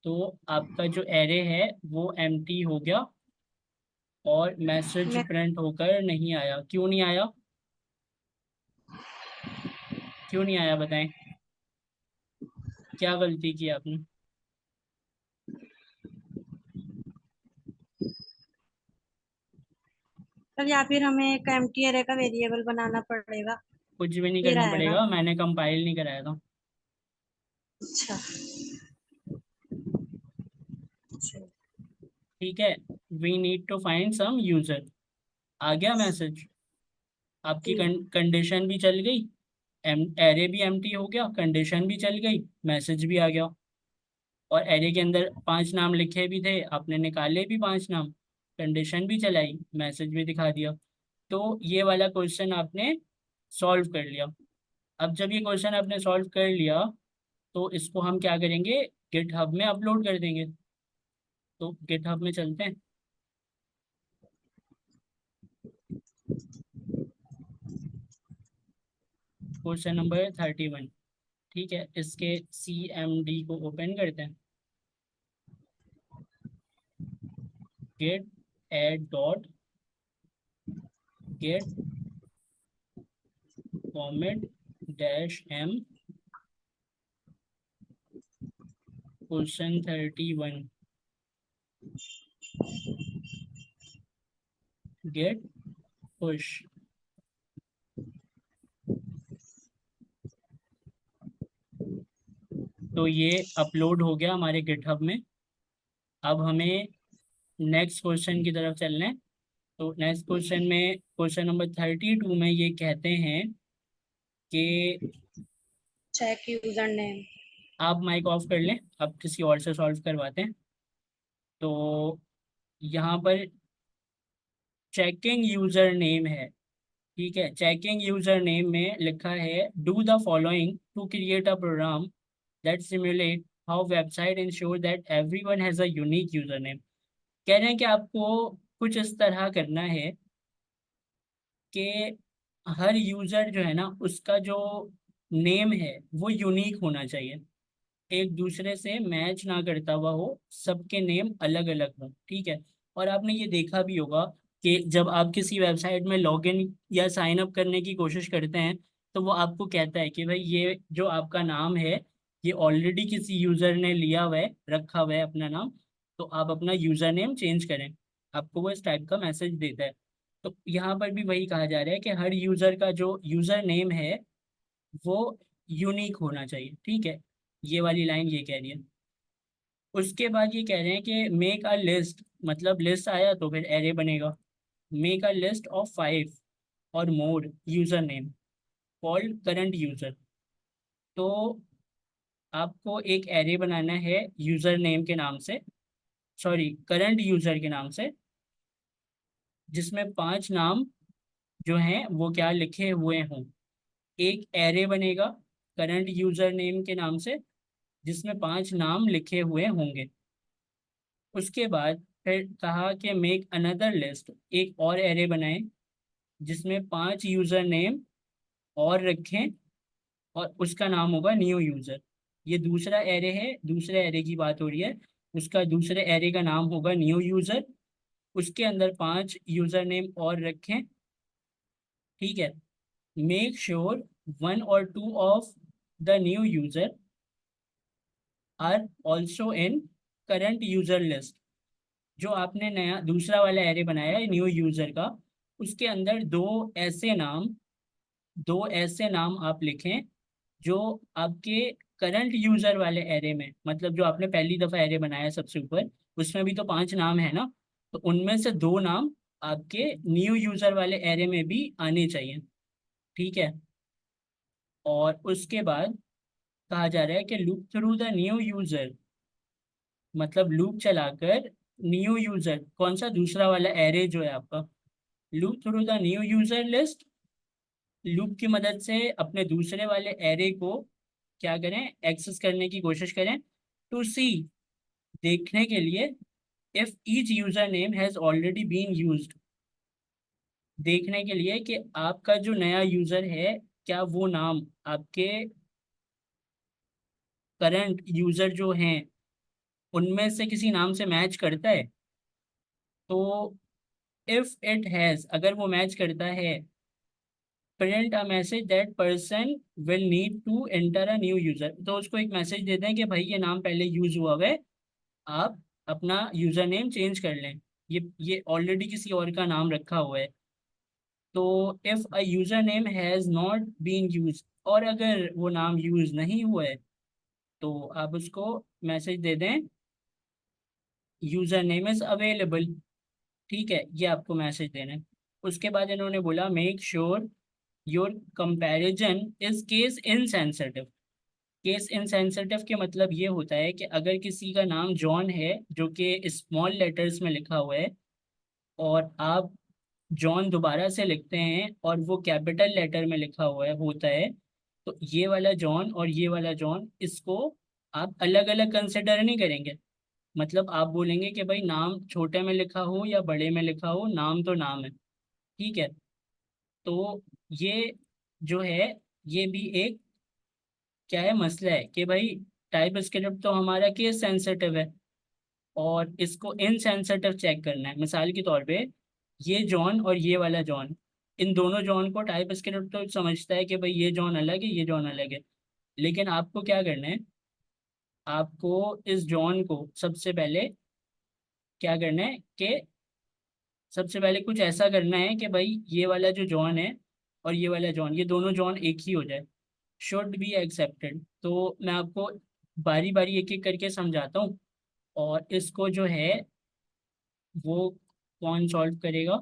[SPEAKER 1] तो आपका जो एरे है वो एम्प्टी हो गया और मैसेज
[SPEAKER 3] मैं
[SPEAKER 1] प्रिंट होकर नहीं आया। क्यों नहीं आया? क्यों नहीं आया बताएं, क्या गलती की आपने?
[SPEAKER 3] तब या फिर हमें एक एम्प्टी अरे का वेरिएबल बनाना पड़ेगा,
[SPEAKER 1] कुछ भी नहीं
[SPEAKER 3] फिर
[SPEAKER 1] करना
[SPEAKER 3] आएगा।
[SPEAKER 1] पड़ेगा, मैंने कंपाइल नहीं कराया था।
[SPEAKER 3] अच्छा।
[SPEAKER 1] ठीक है, we need to find some user. आ गया मैसेज, आपकी
[SPEAKER 3] जी।
[SPEAKER 1] कंडीशन भी चल गई, एरे भी एम्प्टी हो गया, कंडीशन भी चल गई, मैसेज भी आ गया। और एरे के अंदर 5 नाम लिखे भी थे, आपने निकाले भी 5 नाम, कंडीशन भी चलाई, मैसेज भी दिखा दिया। तो ये वाला क्वेश्चन आपने सॉल्व कर लिया। अब जब ये क्वेश्चन आपने सॉल्व कर लिया तो इसको हम क्या करेंगे, गिटहब में अपलोड कर देंगे। तो गिटहब में चलते हैं। क्वेश्चन नंबर 31, ठीक है, इसके CMD को ओपन करते हैं। Git add dot git commit -m question 31 git push. तो ये अपलोड हो गया हमारे गिटहब में। अब हमें नेक्स्ट क्वेश्चन की तरफ चलना है। तो नेक्स्ट क्वेश्चन में, क्वेश्चन नंबर 32 में ये कहते हैं कि
[SPEAKER 3] चेक यूजर नेम।
[SPEAKER 1] आप माइक ऑफ कर लें, अब किसी और से सॉल्व करवाते हैं। तो यहाँ पर चेकिंग यूजर नेम है, ठीक है। चेकिंग यूजर नेम में लिखा है do the following to create a program that simulate how website ensure that everyone has a unique user name. कह रहे हैं कि आपको कुछ इस तरह करना है कि हर यूजर जो है ना उसका जो नेम है वो यूनिक होना चाहिए, एक दूसरे से मैच ना करता हुआ हो, सबके नेम अलग अलग हो, ठीक है। और आपने ये देखा भी होगा कि जब आप किसी वेबसाइट में लॉगिन या साइन अप करने की कोशिश करते हैं तो वो आपको कहता है कि भाई ये जो आपका नाम है ये ऑलरेडी किसी यूज़र ने लिया हुआ है, रखा हुआ है अपना नाम, तो आप अपना यूज़र नेम चेंज करें, आपको वो इस टाइप का मैसेज देता है। तो यहाँ पर भी वही कहा जा रहा है कि हर यूज़र का जो यूज़र नेम है वो यूनिक होना चाहिए, ठीक है। ये वाली लाइन ये कह रही है। उसके बाद ये कह रहे हैं कि मेक अ लिस्ट, मतलब लिस्ट आया तो फिर एरे बनेगा। मेक अ लिस्ट ऑफ 5 और more user name called current user. तो आपको एक एरे बनाना है यूजर नेम के नाम से, सॉरी करंट यूजर के नाम से, जिसमें 5 नाम जो हैं वो क्या लिखे हुए हों। एक एरे बनेगा करंट यूजर नेम के नाम से जिसमें 5 नाम लिखे हुए होंगे। उसके बाद फिर कहा कि मेक अनदर लिस्ट, एक और एरे बनाएं जिसमें 5 यूजर नेम और रखें और उसका नाम होगा न्यू यूजर। ये दूसरा एरे है, दूसरे एरे की बात हो रही है, उसका दूसरे एरे का नाम होगा न्यू यूजर, उसके अंदर 5 यूजर नेम और रखें, ठीक है। मेक श्योर 1 और 2 of the new user are also in current user list. जो आपने नया दूसरा वाला एरे बनाया है न्यू यूजर का, उसके अंदर दो ऐसे नाम आप लिखें जो आपके करंट यूजर वाले एरे में, मतलब जो आपने पहली दफा एरे बनाया सबसे ऊपर, उसमें भी तो 5 नाम है ना, तो उनमें से 2 नाम आपके न्यू यूजर वाले एरे में भी आने चाहिए, ठीक है। और उसके बाद कहा जा रहा है कि loop through the new user, मतलब लूप चलाकर न्यू यूजर, कौन सा, दूसरा वाला एरे जो है आपका, loop through the new user list, loop की मदद से अपने दूसरे वाले एरे को क्या करें, एक्सेस करने की कोशिश करें, टू सी, देखने के लिए, if each user name has already been used, देखने के लिए कि आपका जो नया यूजर है क्या वो नाम आपके करंट यूजर जो हैं उनमें से किसी नाम से मैच करता है। तो इफ इट हैज, अगर वो मैच करता है, print a message that person will need to enter a new user, तो उसको एक मैसेज देते हैं कि भाई ये नाम पहले यूज हुआ हुआ है, आप अपना यूजर नेम चेंज कर लें, ये ऑलरेडी किसी और का नाम रखा हुआ है। तो if a user name has not been use, और अगर वो नाम यूज नहीं हुआ है तो आप उसको मैसेज दे दें यूजर नेम इज अवेलेबल। ठीक है, ये आपको मैसेज देना है। उसके बाद इन्होंने बोला make sure your comparison is case insensitive. Case insensitive के मतलब ये होता है कि अगर किसी का नाम जॉन है जो कि स्मॉल लेटर्स में लिखा हुआ है, और आप जॉन दोबारा से लिखते हैं और वो कैपिटल लेटर में लिखा हुआ है होता है, तो ये वाला जॉन और ये वाला जॉन, इसको आप अलग अलग कंसिडर नहीं करेंगे। मतलब आप बोलेंगे कि भाई नाम छोटे में लिखा हो या बड़े में लिखा हो, नाम तो नाम है। ठीक है, तो ये जो है, ये भी एक क्या है, मसला है कि भाई टाइप स्क्रिप्ट तो हमारा केस सेंसिटिव है, और इसको इनसेंसिटिव चेक करना है। मिसाल के तौर पे ये जॉन और ये वाला जॉन, इन दोनों जॉन को टाइप स्क्रिप्ट तो समझता है कि भाई ये जॉन अलग है, ये जॉन अलग है। लेकिन आपको क्या करना है, आपको इस जॉन को सबसे पहले क्या करना है कि सबसे पहले कुछ ऐसा करना है कि भाई ये वाला जो जॉन है और ये वाला जॉन, ये दोनों जॉन एक ही हो जाए, शुड बी एक्सेप्टेड। तो मैं आपको बारी बारी एक एक करके समझाता हूँ, और इसको जो है वो कौन सॉल्व करेगा,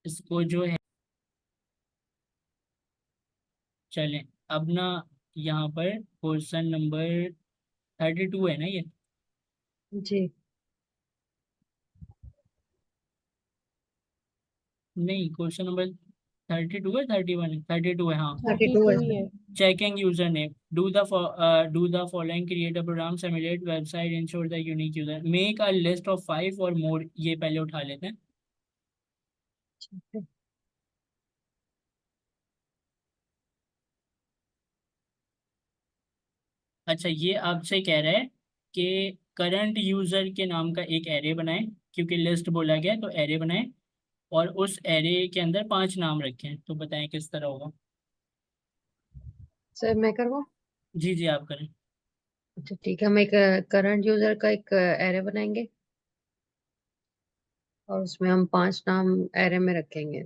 [SPEAKER 1] इसको जो है, चलें। अब ना यहाँ पर क्वेश्चन नंबर 32 है ना ये,
[SPEAKER 5] जी।
[SPEAKER 1] नहीं क्वेश्चन नंबर 32 है, 31 है, 32 है हाँ।
[SPEAKER 5] 32 है
[SPEAKER 4] 32 ही
[SPEAKER 5] सर।
[SPEAKER 4] है।
[SPEAKER 1] Checking username. Do the following. Create a program, simulate website, ensure the unique user. Make a list of 5 or more. ये पहले उठा लेते हैं। अच्छा, ये आपसे कह रहा है कि करंट यूजर के नाम का एक एरे बनाएं, क्योंकि लिस्ट बोला गया है, तो एरे बनाएं, और उस एरे के अंदर 5 नाम रखें। तो बताएं किस तरह होगा।
[SPEAKER 5] सर मैं करवाऊँ?
[SPEAKER 1] जी जी आप करें।
[SPEAKER 5] अच्छा ठीक है, हम एक करंट यूजर का एक एरे बनाएंगे और उसमें हम 5 नाम एरे में रखेंगे।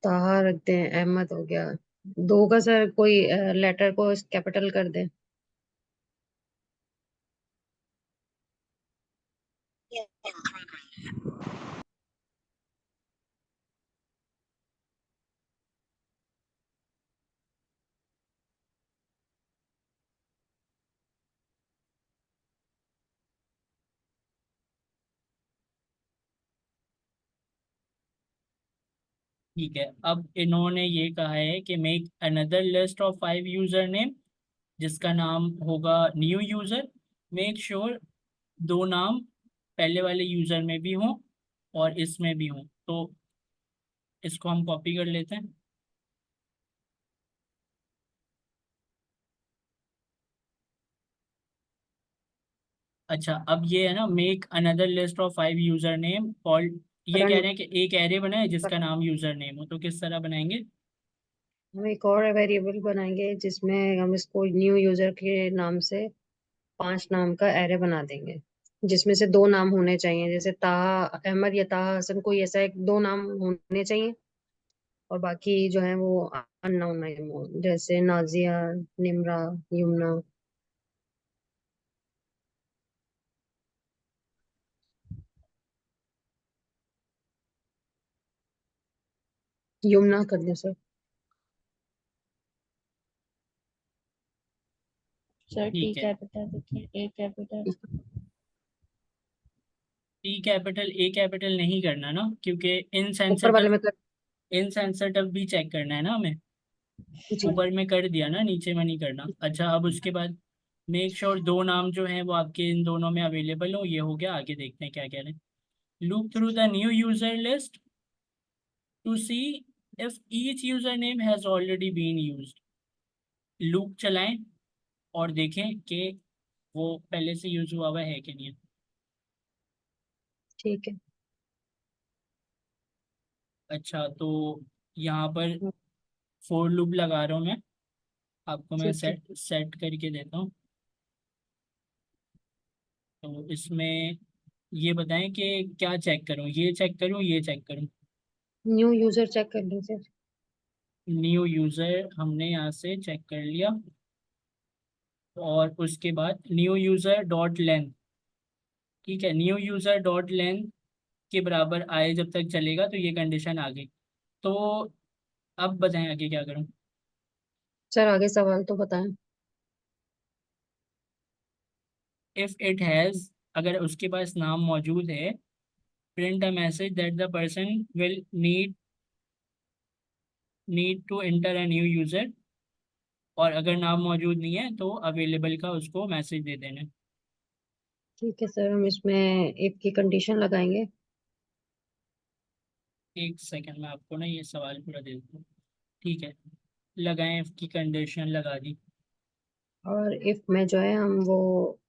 [SPEAKER 5] ताहा रखते हैं, अहमद हो गया। दो का सर कोई लेटर को कैपिटल कर दें।
[SPEAKER 1] ठीक है, अब इन्होंने ये कहा है कि make another list of 5 user name, जिसका नाम होगा न्यू यूजर। मेक श्योर दो नाम पहले वाले यूजर में भी हों और इसमें भी हों। तो इसको हम कॉपी कर लेते हैं। अच्छा, अब ये है ना, make another list of 5 user name called, ये कह
[SPEAKER 5] करंट
[SPEAKER 1] रहे हैं कि एक एरे बनाए जिसका नाम यूजर नेम हो, तो किस तरह बनाएंगे।
[SPEAKER 5] हम एक और वेरिएबल बनाएंगे जिसमें हम इसको न्यू यूजर के नाम से 5 नाम का एरे बना देंगे, जिसमें से 2 नाम होने चाहिए, जैसे ताहा अहमद या ताहा हसन, कोई ऐसा एक 2 नाम होने चाहिए। और बाकी जो है वो अननोन नेम हो, जैसे नाजिया, निमरा, यमुना। यमुना कर दें सर।
[SPEAKER 4] सर टी
[SPEAKER 1] ठीक है,
[SPEAKER 4] कैपिटल लिखिए, A capital.
[SPEAKER 1] T capital A capital नहीं करना ना, क्योंकि
[SPEAKER 5] ऊपर वाले
[SPEAKER 1] इनसेंसिटिव,
[SPEAKER 5] में कर।
[SPEAKER 1] इनसेंसिटिव भी चेक करना है ना हमें।
[SPEAKER 5] जी।
[SPEAKER 1] ऊपर में कर दिया ना, नीचे में नहीं करना। अच्छा, अब उसके बाद मेक श्योर दो नाम जो हैं वो आपके इन दोनों में अवेलेबल हो, ये हो गया। आगे देखते हैं क्या कह रहे हैं। Look through the new user list to see if each user name has already been used. Loop चलाएं और देखें कि वो पहले से यूज हुआ हुआ है कि नहीं।
[SPEAKER 5] ठीक है।
[SPEAKER 1] अच्छा, तो यहाँ पर फोर लूप लगा रहा हूँ मैं, आपको मैं
[SPEAKER 5] ठीक है।
[SPEAKER 1] सेट सेट करके देता हूँ। तो इसमें ये बताएं कि क्या चेक करूँ, ये चेक करूँ, ये चेक करूँ।
[SPEAKER 5] न्यू यूजर चेक कर लीजिए।
[SPEAKER 1] न्यू यूज़र हमने यहाँ से चेक कर लिया, और उसके बाद न्यू यूज़र डॉट लेंथ। ठीक है, न्यू यूज़र डॉट लेंथ के बराबर आए जब तक चलेगा तो ये कंडीशन आ गई। तो अब बताएं आगे क्या करूँ।
[SPEAKER 5] सर आगे सवाल तो बताएं।
[SPEAKER 1] इफ़ इट हैज़, अगर उसके पास नाम मौजूद है, print a message that the person will need to enter a new user. और अगर नाम मौजूद नहीं है तो अवेलेबल का उसको मैसेज दे देना है।
[SPEAKER 5] ठीक है सर, हम इसमें इफ की कंडीशन लगाएंगे।
[SPEAKER 1] एक सेकंड में आपको ना ये सवाल पूरा दे देता हूँ। ठीक है, लगाएं, की कंडीशन लगा दी।
[SPEAKER 5] और इफ में जो है हम वो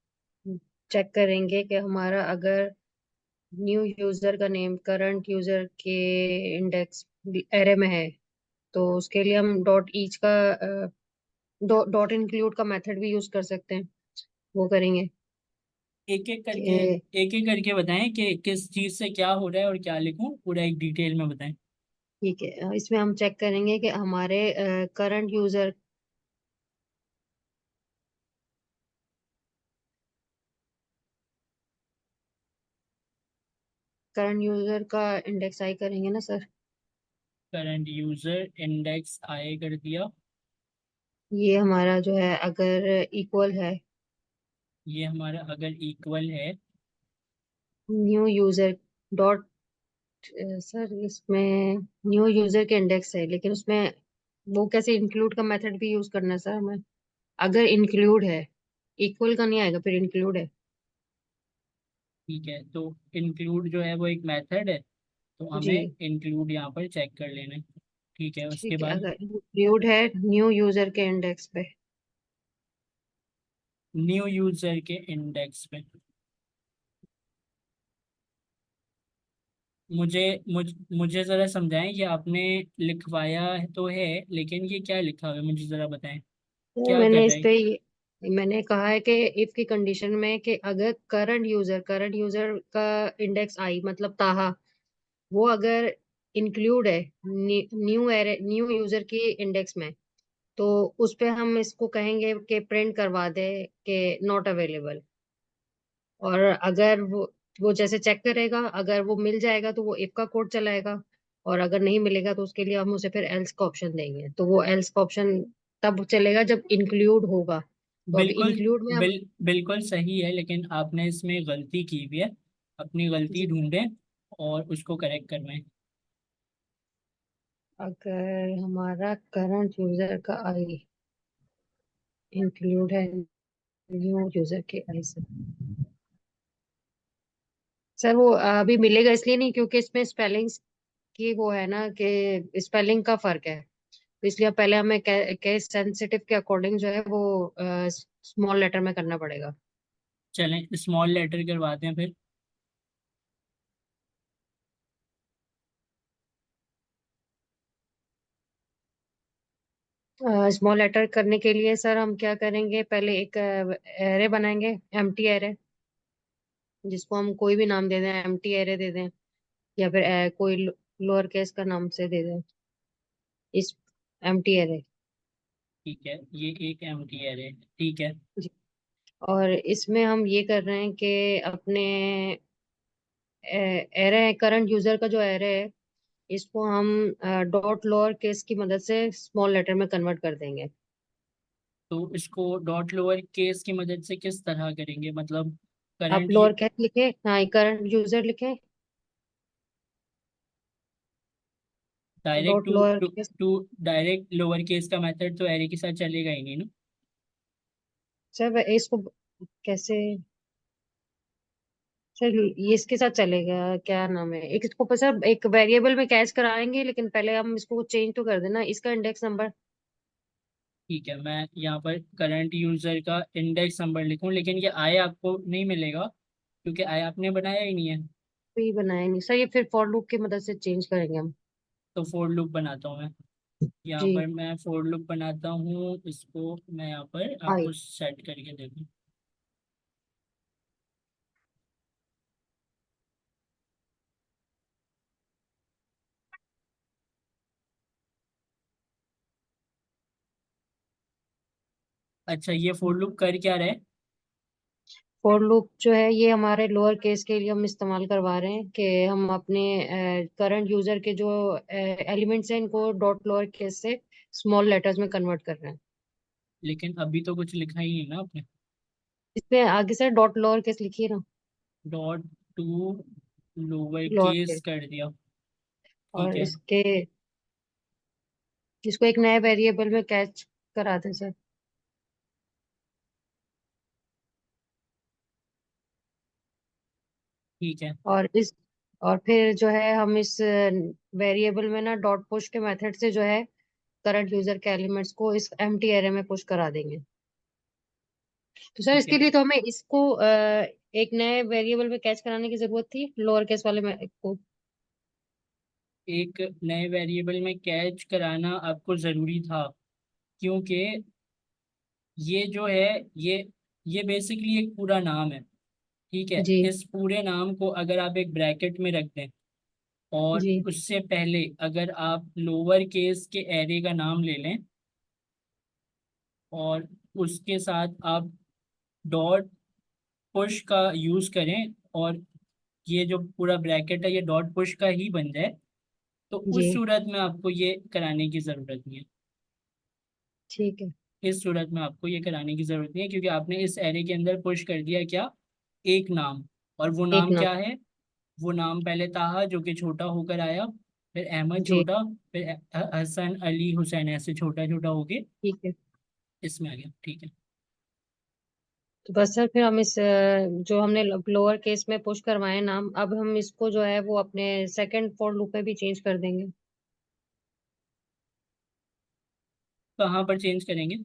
[SPEAKER 5] चेक करेंगे कि हमारा अगर न्यू यूजर का नेम करंट यूजर के इंडेक्स एरे में है, तो उसके लिए हम डॉट ईच का डॉट इंक्लूड का मेथड भी यूज कर सकते हैं। वो करेंगे
[SPEAKER 1] एक एक करके,
[SPEAKER 5] कि
[SPEAKER 1] एक एक करके बताएं कि किस चीज़ से क्या हो रहा है और क्या लिखूं, पूरा एक डिटेल में बताएं।
[SPEAKER 5] ठीक है, इसमें हम चेक करेंगे कि हमारे करंट यूजर का इंडेक्स आई करेंगे ना सर।
[SPEAKER 1] करंट यूज़र इंडेक्स आए कर दिया।
[SPEAKER 5] ये हमारा जो है अगर इक्वल है
[SPEAKER 1] ये हमारा अगर इक्वल है,
[SPEAKER 5] न्यू यूजर डॉट, सर इसमें न्यू यूजर के इंडेक्स है, लेकिन उसमें वो कैसे इंक्लूड का मेथड भी यूज करना है सर हमें। अगर इंक्लूड है, इक्वल का नहीं आएगा, फिर इंक्लूड है।
[SPEAKER 1] ठीक है, तो इंक्लूड जो है वो एक मेथड है, तो
[SPEAKER 5] जी।
[SPEAKER 1] हमें इंक्लूड यहाँ पर चेक कर लेना है। ठीक है, उसके
[SPEAKER 5] ठीक है,
[SPEAKER 1] बाद
[SPEAKER 5] अगर इंक्लूड है न्यू यूजर के इंडेक्स पे।
[SPEAKER 1] न्यू यूज़र के इंडेक्स पे। मुझे मुझे ज़रा समझाएं, ये आपने लिखवाया तो है, लेकिन ये क्या लिखा हुआ है, मुझे ज़रा बताएं
[SPEAKER 5] तो
[SPEAKER 1] क्या कर
[SPEAKER 5] मैंने
[SPEAKER 1] रहा
[SPEAKER 5] इस
[SPEAKER 1] है।
[SPEAKER 5] पे मैंने कहा है कि इफ की कंडीशन में कि अगर करंट यूजर का इंडेक्स आई मतलब ताहा, वो अगर इंक्लूड है न्यू यूजर की इंडेक्स में, तो उस पे हम इसको कहेंगे कि प्रिंट करवा दे कि नॉट अवेलेबल। और अगर वो जैसे चेक करेगा, अगर वो मिल जाएगा तो वो इफ का कोड चलाएगा, और अगर नहीं मिलेगा तो उसके लिए हम उसे फिर एल्स का ऑप्शन देंगे, तो वो एल्स का ऑप्शन तब चलेगा जब इंक्लूड होगा। तो अब
[SPEAKER 1] बिल्कुल,
[SPEAKER 5] इंक्लूड में हम
[SPEAKER 1] बिल्कुल सही है, लेकिन आपने इसमें गलती की हुई है। अपनी गलती
[SPEAKER 5] जी,
[SPEAKER 1] ढूंढें और उसको करेक्ट करवाएं।
[SPEAKER 5] अगर हमारा करंट यूजर का आई इंक्लूड है न्यू यूजर के आई से, सर वो अभी मिलेगा इसलिए नहीं क्योंकि इसमें स्पेलिंग्स की वो है ना कि स्पेलिंग का फर्क है, तो इसलिए पहले हमें केस सेंसिटिव के अकॉर्डिंग जो है वो स्मॉल लेटर में करना पड़ेगा।
[SPEAKER 1] चलें, स्मॉल लेटर करवाते हैं फिर।
[SPEAKER 5] स्मॉल लेटर करने के लिए सर हम क्या करेंगे, पहले एक एरे बनाएंगे, एम्प्टी एरे, जिसको हम कोई भी नाम दे दें, एम्प्टी एरे दे दें, या फिर कोई लोअर केस का नाम से दे दें इस एम्प्टी एरे।
[SPEAKER 1] ठीक है, ये एक एम्प्टी एरे है, ठीक है।
[SPEAKER 5] और इसमें हम ये कर रहे हैं कि अपने एरे करंट यूजर का जो एरे है, इसको हम डॉट लोअर केस की मदद से स्मॉल लेटर में कन्वर्ट कर देंगे।
[SPEAKER 1] तो इसको डॉट लोअर केस की मदद से किस तरह करेंगे, मतलब
[SPEAKER 5] आप
[SPEAKER 1] करंट
[SPEAKER 5] लोअर केस लिखे, हाँ करंट यूजर लिखे,
[SPEAKER 1] direct
[SPEAKER 5] dot
[SPEAKER 1] to
[SPEAKER 5] lower
[SPEAKER 1] to
[SPEAKER 5] case.
[SPEAKER 1] टू डायरेक्ट लोअर केस का मेथड तो एरे के साथ चलेगा ही नहीं ना।
[SPEAKER 5] सर इसको कैसे, सर ये इसके साथ चलेगा, क्या नाम है, एक इसको सर एक वेरिएबल में कैच कराएंगे, लेकिन पहले हम इसको चेंज तो कर देना इसका इंडेक्स नंबर।
[SPEAKER 1] ठीक है, मैं यहाँ पर करंट यूजर का इंडेक्स नंबर लिखूँ, लेकिन ये आई आपको नहीं मिलेगा क्योंकि आई आपने बनाया ही नहीं है।
[SPEAKER 5] भी बनाया नहीं सर, ये फिर फॉर लूप की मदद से चेंज करेंगे हम।
[SPEAKER 1] तो फोर लूप बनाता हूँ मैं, यहाँ
[SPEAKER 5] जी।
[SPEAKER 1] पर मैं फोर लूप बनाता हूँ, इसको मैं यहाँ पर
[SPEAKER 5] आई।
[SPEAKER 1] आपको सेट करके देखूँ। अच्छा, ये फोर लूप कर क्या रहे?
[SPEAKER 5] फॉर लूप जो है ये हमारे लोअर केस के लिए हम इस्तेमाल करवा रहे हैं, कि हम अपने करंट यूजर के जो एलिमेंट्स हैं इनको डॉट लोअर केस से स्मॉल लेटर्स में कन्वर्ट कर रहे हैं।
[SPEAKER 1] लेकिन अभी तो कुछ लिखा ही नहीं ना आपने।
[SPEAKER 5] इसमें आगे से डॉट लोअर केस लिखिए ना।
[SPEAKER 1] Dot to lower
[SPEAKER 5] lower
[SPEAKER 1] case
[SPEAKER 5] case.
[SPEAKER 1] कर दिया। ठीक
[SPEAKER 5] और
[SPEAKER 1] है।
[SPEAKER 5] इसको एक नए वेरिएबल में कैच करा दें सर।
[SPEAKER 1] ठीक है।
[SPEAKER 5] और इस और फिर जो है हम इस वेरिएबल में ना डॉट पुश के मेथड से जो है करंट यूजर के एलिमेंट्स को इस एम्प्टी एरे में पुश करा देंगे। तो सर
[SPEAKER 1] ठीक
[SPEAKER 5] इसके
[SPEAKER 1] है,
[SPEAKER 5] लिए तो हमें इसको एक नए वेरिएबल में कैच कराने की जरूरत थी, लोअर केस वाले में को।
[SPEAKER 1] एक नए वेरिएबल में कैच कराना आपको ज़रूरी था क्योंकि ये जो है, ये बेसिकली एक पूरा नाम है। ठीक है,
[SPEAKER 5] जी।
[SPEAKER 1] इस पूरे नाम को अगर आप एक ब्रैकेट में रख दें और
[SPEAKER 5] जी।
[SPEAKER 1] उससे पहले अगर आप लोअर केस के एरे का नाम ले लें और उसके साथ आप डॉट पुश का यूज़ करें और ये जो पूरा ब्रैकेट है ये डॉट पुश का ही बन जाए, तो
[SPEAKER 5] जी।
[SPEAKER 1] उस सूरत में आपको ये कराने की ज़रूरत नहीं है।
[SPEAKER 5] ठीक है।
[SPEAKER 1] इस सूरत में आपको ये कराने की ज़रूरत नहीं है क्योंकि आपने इस एरे के अंदर पुश कर दिया क्या, एक नाम। और वो
[SPEAKER 5] एक
[SPEAKER 1] नाम
[SPEAKER 5] नाम।
[SPEAKER 1] क्या है? वो नाम पहले ताहा जो कि छोटा होकर आया, फिर अहमद
[SPEAKER 5] जी।
[SPEAKER 1] छोटा, फिर हसन अली हुसैन ऐसे छोटा छोटा होके
[SPEAKER 5] ठीक है।
[SPEAKER 1] इसमें आ गया। ठीक है।
[SPEAKER 5] तो बस सर फिर हम इस जो हमने लोअर केस में पुश करवाए नाम, अब हम इसको जो है वो अपने सेकंड फॉर लूप में भी चेंज कर देंगे।
[SPEAKER 1] कहाँ पर चेंज करेंगे?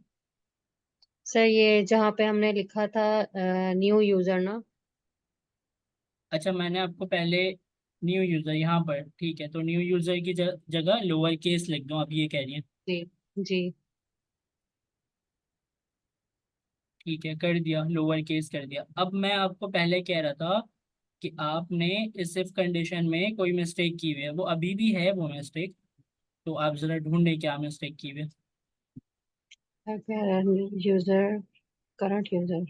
[SPEAKER 5] सर ये जहाँ पे हमने लिखा था न्यू यूजर ना।
[SPEAKER 1] अच्छा, मैंने आपको पहले न्यू यूज़र यहाँ पर, ठीक है, तो न्यू यूज़र की जगह लोअर केस लिख दूँ, आप ये कह रही हैं।
[SPEAKER 5] जी। जी।
[SPEAKER 1] ठीक है, कर दिया, लोअर केस कर दिया। अब मैं आपको पहले कह रहा था कि आपने इस इफ कंडीशन में कोई मिस्टेक की हुई है, वो अभी भी है वो मिस्टेक, तो आप जरा ढूंढें क्या मिस्टेक की हुई है।
[SPEAKER 5] यूजर करंट यूजर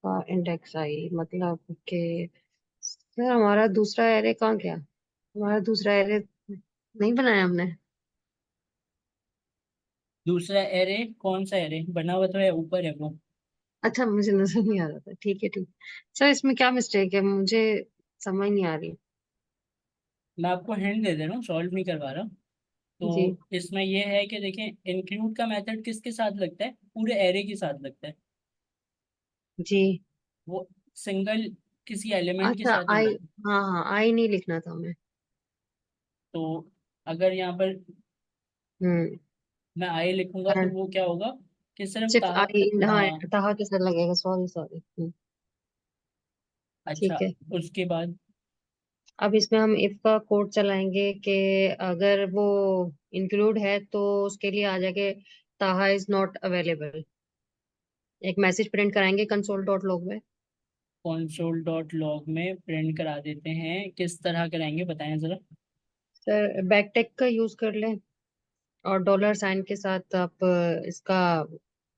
[SPEAKER 5] का इंडेक्स आई, मतलब कि सर हमारा दूसरा एरे कहाँ गया, हमारा दूसरा एरे नहीं बनाया हमने।
[SPEAKER 1] दूसरा एरे कौन सा एरे बना हुआ तो है, ऊपर है वो।
[SPEAKER 5] अच्छा मुझे नजर नहीं आ रहा था, ठीक है ठीक। सर इसमें क्या मिस्टेक है, मुझे समझ नहीं आ रही।
[SPEAKER 1] मैं आपको हिंट दे दे रहा हूँ, सॉल्व नहीं करवा रहा।
[SPEAKER 5] जी।
[SPEAKER 1] तो इसमें यह है कि देखें, इंक्लूड का मेथड किसके साथ लगता है? पूरे एरे के साथ लगता है।
[SPEAKER 5] जी।
[SPEAKER 1] वो सिंगल किसी एलिमेंट के
[SPEAKER 5] अच्छा
[SPEAKER 1] साथ नहीं
[SPEAKER 5] आई,
[SPEAKER 1] लगता।
[SPEAKER 5] हाँ हाँ आई नहीं लिखना था हमें।
[SPEAKER 1] तो अगर यहाँ पर
[SPEAKER 5] हम्म।
[SPEAKER 1] मैं आई लिखूंगा तो
[SPEAKER 5] करंट
[SPEAKER 1] वो क्या होगा कि सिर्फ
[SPEAKER 5] सिर्फ आई, हाँ
[SPEAKER 1] हाँ।
[SPEAKER 5] ताहा के साथ लगेगा, सॉरी सॉरी।
[SPEAKER 1] अच्छा,
[SPEAKER 5] ठीक है।
[SPEAKER 1] उसके बाद
[SPEAKER 5] अब इसमें हम इफ का कोड चलाएंगे कि अगर वो इंक्लूड है तो उसके लिए आ जाएगा ताहा इज नॉट अवेलेबल, एक मैसेज प्रिंट कराएंगे कंसोल डॉट लॉग में।
[SPEAKER 1] console डॉट लॉग में प्रिंट करा देते हैं, किस तरह कराएंगे बताएं जरा।
[SPEAKER 5] सर बैकटेक का यूज कर लें, और डॉलर साइन के साथ आप इसका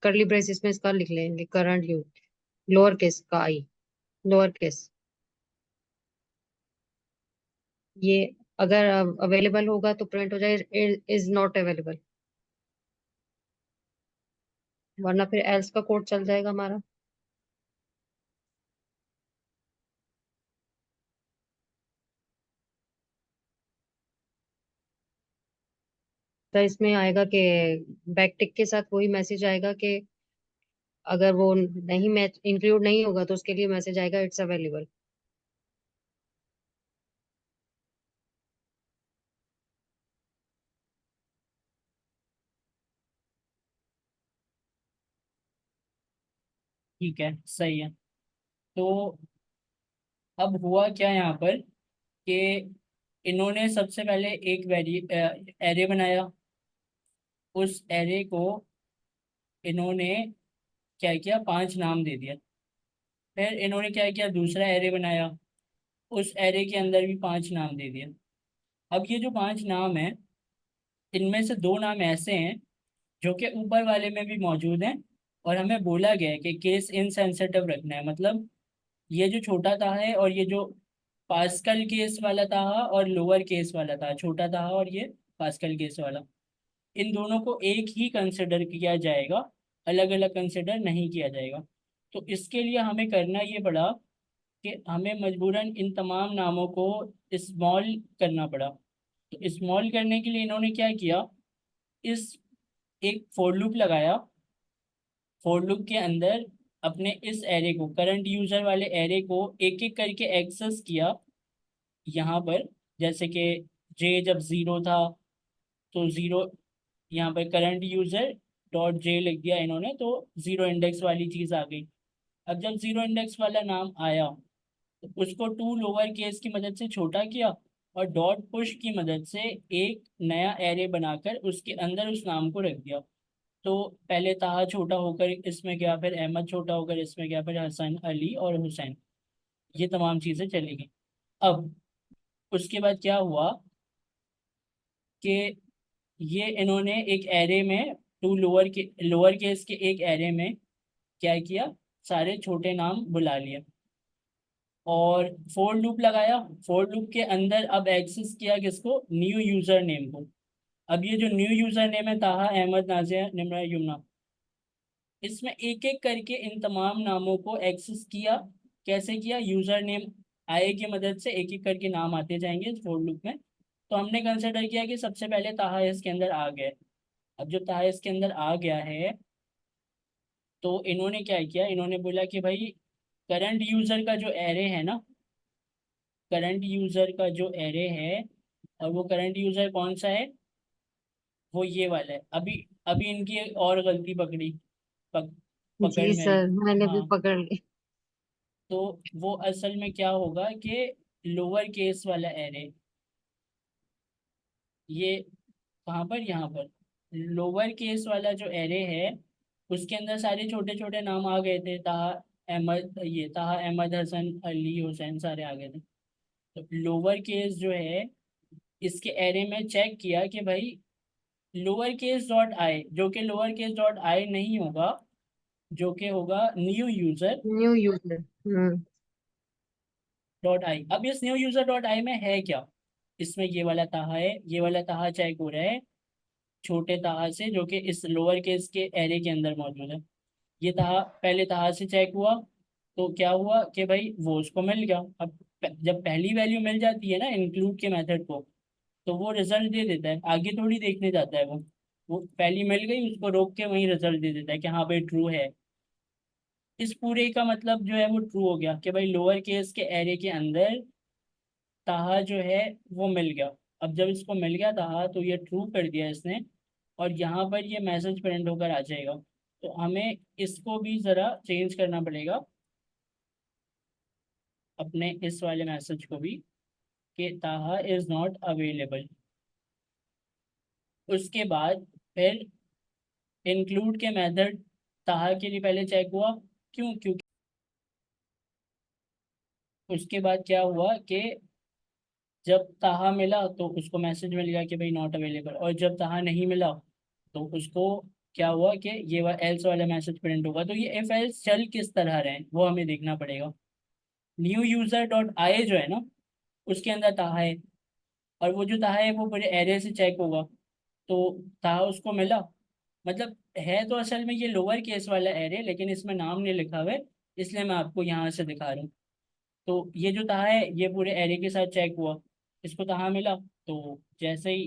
[SPEAKER 5] करली ब्रेसिस में इसका लिख लेंगे करंट यूज, लोअर केस का आई, लोअर केस, ये अगर अवेलेबल होगा तो प्रिंट हो जाए इज नॉट अवेलेबल। वरना फिर एल्स का कोड चल जाएगा हमारा। तो इसमें आएगा कि बैकटिक के साथ वही मैसेज आएगा कि अगर वो नहीं मैच इंक्लूड नहीं होगा तो उसके लिए मैसेज आएगा इट्स अवेलेबल।
[SPEAKER 1] ठीक है, सही है। तो अब हुआ क्या यहाँ पर कि इन्होंने सबसे पहले एक एरे बनाया। उस एरे को इन्होंने क्या किया, 5 नाम दे दिया। फिर इन्होंने क्या किया, दूसरा एरे बनाया। उस एरे के अंदर भी 5 नाम दे दिया। अब ये जो 5 नाम है, इनमें से 2 नाम ऐसे हैं जो कि ऊपर वाले में भी मौजूद हैं, और हमें बोला गया है कि केस इनसेंसिटिव रखना है। मतलब ये जो छोटा था है और ये जो पास्कल केस वाला था और लोअर केस वाला था, छोटा था और ये पास्कल केस वाला, इन दोनों को एक ही कंसिडर किया जाएगा, अलग अलग कंसिडर नहीं किया जाएगा। तो इसके लिए हमें करना ये पड़ा कि हमें मजबूरन इन तमाम नामों को स्मॉल करना पड़ा। तो स्मॉल करने के लिए इन्होंने क्या किया, इस एक फॉर लूप लगाया। फॉर लूप के अंदर अपने इस एरे को, करंट यूजर वाले एरे को एक एक करके एक्सेस किया यहाँ पर। जैसे कि जे जब 0 था तो 0, यहाँ पर करंट यूजर डॉट जे लिख दिया इन्होंने, तो 0 इंडेक्स वाली चीज़ आ गई। अब जब 0 इंडेक्स वाला नाम आया तो उसको टू लोअर केस की मदद से छोटा किया, और डॉट पुश की मदद से एक नया एरे बनाकर उसके अंदर उस नाम को रख दिया। तो पहले ताहा छोटा होकर इसमें गया, फिर अहमद छोटा होकर इसमें गया, फिर हसन, अली और हुसैन, ये तमाम चीज़ें चली गई। अब उसके बाद क्या हुआ कि ये इन्होंने एक एरे में, टू लोअर केस के एक एरे में क्या किया, सारे छोटे नाम बुला लिए और फोर लूप लगाया। फोर लूप के अंदर अब एक्सेस किया किसको, न्यू यूजर नेम को। अब ये जो न्यू यूजर नेम है, ताहा, अहमद, नाजिया, निम्रा, युमना, इसमें एक एक करके इन तमाम नामों को एक्सेस किया। कैसे किया, यूजर नेम आई की मदद से एक एक करके नाम आते जाएंगे इस फोर लूप में। तो हमने कंसिडर किया कि सबसे पहले ताहा इसके अंदर आ गए। अब जो ताहा इसके अंदर आ गया है, तो इन्होंने क्या किया, इन्होंने बोला कि भाई करंट यूजर का जो एरे है ना, करंट यूजर का जो एरे है, और वो करंट यूजर कौन सा है, वो ये वाला है। अभी अभी इनकी एक और गलती पकड़
[SPEAKER 5] जी
[SPEAKER 1] में आई।
[SPEAKER 5] सर, मैंने भी
[SPEAKER 1] हाँ,
[SPEAKER 5] पकड़ ली।
[SPEAKER 1] तो वो असल में क्या होगा कि लोअर केस वाला एरे, ये कहाँ पर, यहाँ पर लोअर केस वाला जो एरे है, उसके अंदर सारे छोटे छोटे नाम आ गए थे। ताहा अहमद, ये ताहा अहमद, हसन, अली, हुसैन, सारे आ गए थे। तो लोअर केस जो है, इसके एरे में चेक किया कि भाई लोअर केस डॉट आई, जो कि लोअर केस डॉट आई नहीं होगा, जो कि होगा new user
[SPEAKER 5] new user. Hmm.
[SPEAKER 1] Dot I. अब इस न्यू यूजर डॉट आई में है क्या, इसमें ये वाला ताहा है, ये वाला ताहा चेक हो रहा है छोटे ताहा से, जो कि इस लोअर केस के एरे के अंदर मौजूद है। ये ताहा पहले ताहा से चेक हुआ, तो क्या हुआ कि भाई वो उसको मिल गया। अब जब पहली वैल्यू मिल जाती है ना इंक्लूड के मेथड को, तो वो रिजल्ट दे देता है, आगे थोड़ी देखने जाता है वो पहली मिल गई उसको रोक के वहीं रिजल्ट दे देता है कि हाँ भाई ट्रू है। इस पूरे का मतलब जो है वो ट्रू हो गया कि भाई लोअर केस के एरे के अंदर ताहा जो है वो मिल गया। अब जब इसको मिल गया ताहा, तो ये ट्रू कर दिया इसने, और यहाँ पर ये मैसेज प्रिंट होकर आ जाएगा। तो हमें इसको भी ज़रा चेंज करना पड़ेगा, अपने इस वाले मैसेज को भी, कि ताहा इज़ नॉट अवेलेबल। उसके बाद फिर इंक्लूड के मेथड ताहा के लिए पहले चेक हुआ, क्योंकि उसके बाद क्या हुआ कि जब ताहा मिला तो उसको मैसेज मिल गया कि भाई नॉट अवेलेबल, और जब ताहा नहीं मिला तो उसको क्या हुआ कि ये एल्स वाला मैसेज प्रिंट होगा। तो ये इफ एल्स चल किस तरह रहे हैं वो हमें देखना पड़ेगा। न्यू यूजर डॉट आई जो है ना, उसके अंदर ताहा है, और वो जो ताहा है वो पूरे एरे से चेक होगा। तो ताहा उसको मिला, मतलब है तो असल में ये लोअर केस वाला एरे, लेकिन इसमें नाम नहीं लिखा हुआ है, इसलिए मैं आपको यहाँ से दिखा रहा हूँ। तो ये जो था है ये पूरे एरे के साथ चेक हुआ, इसको कहाँ मिला, तो जैसे ही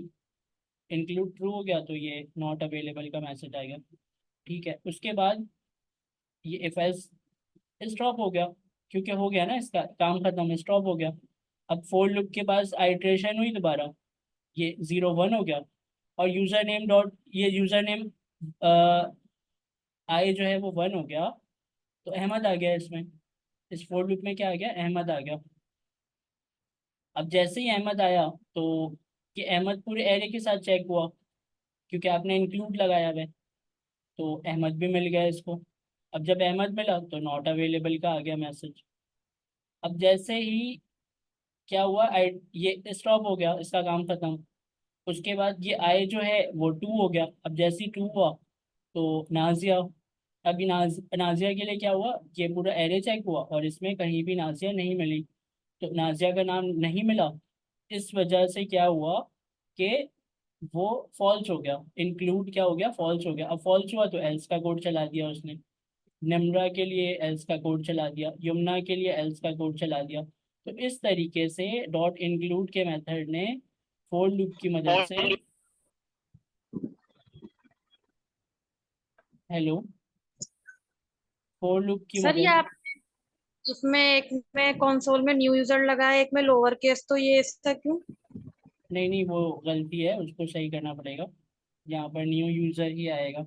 [SPEAKER 1] इंक्लूड ट्रू हो गया तो ये नॉट अवेलेबल का मैसेज आएगा। ठीक है, उसके बाद ये इफ एल्स स्टॉप हो गया, क्योंकि हो गया ना इसका काम खत्म, स्टॉप हो गया। अब फोर लूप के पास आइट्रेशन हुई दोबारा, ये 0 1 हो गया, और यूजर नेम डॉट ये यूजर नेम आई जो है वो 1 हो गया, तो अहमद आ गया इसमें। इस फोर लूप में क्या आ गया, अहमद आ गया। अब जैसे ही अहमद आया तो ये अहमद पूरे एरे के साथ चेक हुआ, क्योंकि आपने इंक्लूड लगाया हुआ है, तो अहमद भी मिल गया इसको। अब जब अहमद मिला तो नॉट अवेलेबल का आ गया मैसेज। अब जैसे ही क्या हुआ, आई ये स्टॉप हो गया, इसका काम खत्म। उसके बाद ये आई जो है वो 2 हो गया। अब जैसे ही 2 हुआ तो नाजिया, अभी नाजिया के लिए क्या हुआ, ये पूरा एरे चेक हुआ और इसमें कहीं भी नाजिया नहीं मिली, तो नाजिया का नाम नहीं मिला। इस वजह से क्या हुआ कि वो फॉल्स हो गया, इंक्लूड क्या हो गया, फॉल्स हो गया। अब फॉल्स हुआ तो एल्स का कोड चला दिया उसने, निम्रा के लिए एल्स का कोड चला दिया, यमुना के लिए एल्स का कोड चला दिया। तो इस तरीके से डॉट इंक्लूड के मेथड ने फोर लूप की मदद से, हेलो, फोर लूप की
[SPEAKER 3] सर ये
[SPEAKER 1] मदद,
[SPEAKER 3] आप इसमें एक में कंसोल में न्यू यूजर लगाया, एक में लोअर केस, तो ये इसका क्यों?
[SPEAKER 1] नहीं नहीं वो गलती है, उसको सही करना पड़ेगा। यहाँ पर न्यू यूजर ही आएगा,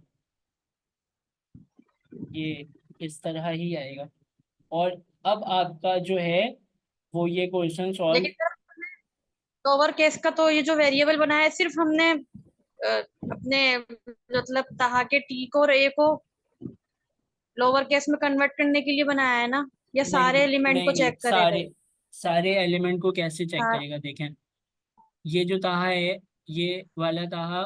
[SPEAKER 1] ये इस तरह ही आएगा। और अब आपका जो है वो ये क्वेश्चन सॉल्व,
[SPEAKER 3] लेकिन सर लोअर केस का तो ये जो वेरिएबल बनाया है सिर्फ हमने अपने मतलब ताहा के टी को और ए को लोअर केस में कन्वर्ट करने के लिए बनाया है ना, या सारे
[SPEAKER 1] नहीं
[SPEAKER 3] एलिमेंट को
[SPEAKER 1] नहीं नहीं,
[SPEAKER 3] चेक करेगा
[SPEAKER 1] सारे
[SPEAKER 3] ये?
[SPEAKER 1] सारे एलिमेंट को कैसे चेक
[SPEAKER 3] हाँ।
[SPEAKER 1] करेगा, देखें, ये जो ताहा है, ये वाला ताहा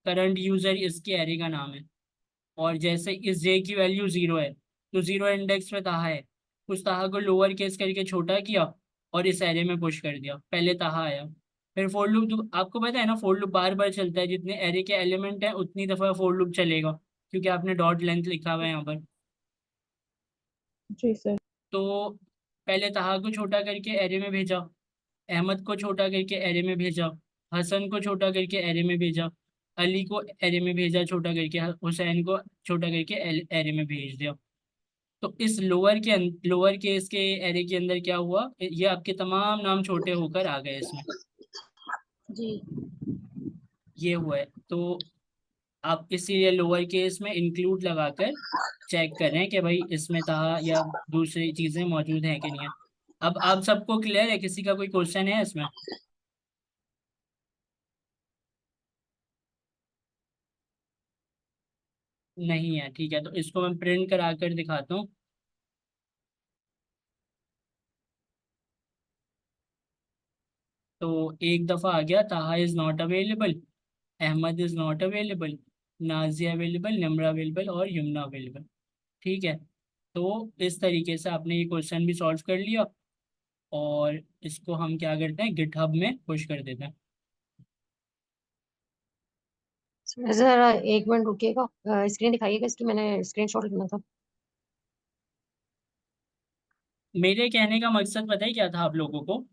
[SPEAKER 1] करंट यूजर इसके एरे का नाम है। और जैसे इस जे की वैल्यू 0 है, तो 0 इंडेक्स पे ताहा है, उस ताहा को लोअर केस करके छोटा किया और इस एरे में पुश कर दिया, पहले ताहा आया। फिर फोर लूप, तो आपको पता है ना फोर लूप बार बार चलता है, जितने एरे के एलिमेंट हैं उतनी दफा फोर लूप चलेगा, क्योंकि आपने डॉट लेंथ लिखा हुआ है यहाँ पर।
[SPEAKER 4] जी सर।
[SPEAKER 1] तो पहले ताहा को छोटा करके एरे में भेजा, अहमद को छोटा करके एरे में भेजा, हसन को छोटा करके एरे में भेजा, अली को एरे में भेजा छोटा करके, हुसैन को छोटा करके एरे में भेज दिया। तो इस लोअर केस के एरे के अंदर क्या हुआ, ये आपके तमाम नाम छोटे होकर आ गए इसमें,
[SPEAKER 3] जी।
[SPEAKER 1] ये हुआ है। तो आप इसीलिए लोअर केस में इंक्लूड लगाकर चेक करें कि भाई इसमें था या दूसरी चीजें मौजूद हैं कि नहीं है। अब आप सबको क्लियर है, किसी का कोई क्वेश्चन है इसमें? नहीं है, ठीक है, तो इसको मैं प्रिंट करा कर दिखाता हूँ। तो एक दफ़ा आ गया Taha is not available, Ahmad is not available, Nazia available, Nimra available और यमुना अवेलेबल। ठीक है, तो इस तरीके से आपने ये क्वेश्चन भी सॉल्व कर लिया, और इसको हम क्या करते हैं, गिटहब में पुश कर देते हैं।
[SPEAKER 5] जरा एक मिनट रुकिएगा, स्क्रीन दिखाइएगा इसकी, मैंने स्क्रीनशॉट लेना था।
[SPEAKER 1] मेरे कहने का मकसद पता है क्या था आप लोगों को,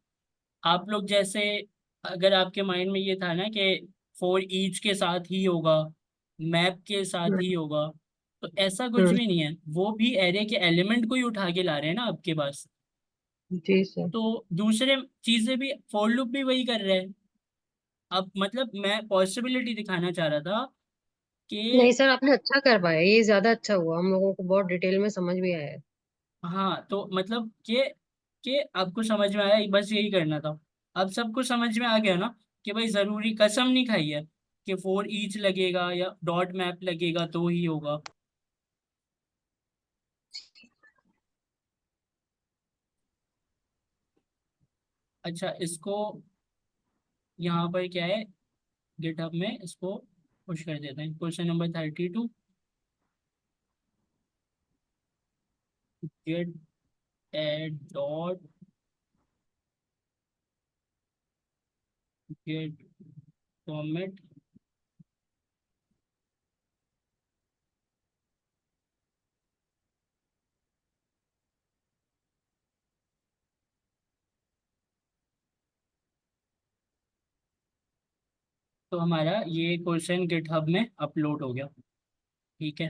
[SPEAKER 1] आप लोग जैसे, अगर आपके माइंड में ये था ना कि फॉर ईच के साथ ही होगा, मैप के साथ ही होगा, तो ऐसा कुछ
[SPEAKER 5] हम्म।
[SPEAKER 1] भी नहीं है, वो भी एरे के एलिमेंट को ही उठा के ला रहे हैं ना आपके पास।
[SPEAKER 5] जी सर।
[SPEAKER 1] तो दूसरे चीजें भी फॉर लूप भी वही कर रहे हैं। अब मतलब मैं पॉसिबिलिटी दिखाना चाह रहा था
[SPEAKER 5] नहीं
[SPEAKER 1] कि,
[SPEAKER 5] सर, आपने अच्छा कर पाया, ये ज्यादा अच्छा हुआ, हम लोगों को बहुत डिटेल में समझ भी आया है।
[SPEAKER 1] हाँ, तो मतलब कि आपको समझ में आया, बस यही करना था। अब सबको समझ में आ गया ना कि भाई जरूरी कसम नहीं खाई है कि फोर ईच लगेगा या डॉट मैप लगेगा तो ही होगा। अच्छा, इसको यहाँ पर क्या है, गिटहब में इसको पुश कर देते हैं। Question number 32, git add dot git format तो हमारा ये क्वेश्चन गिटहब में अपलोड हो गया। ठीक है।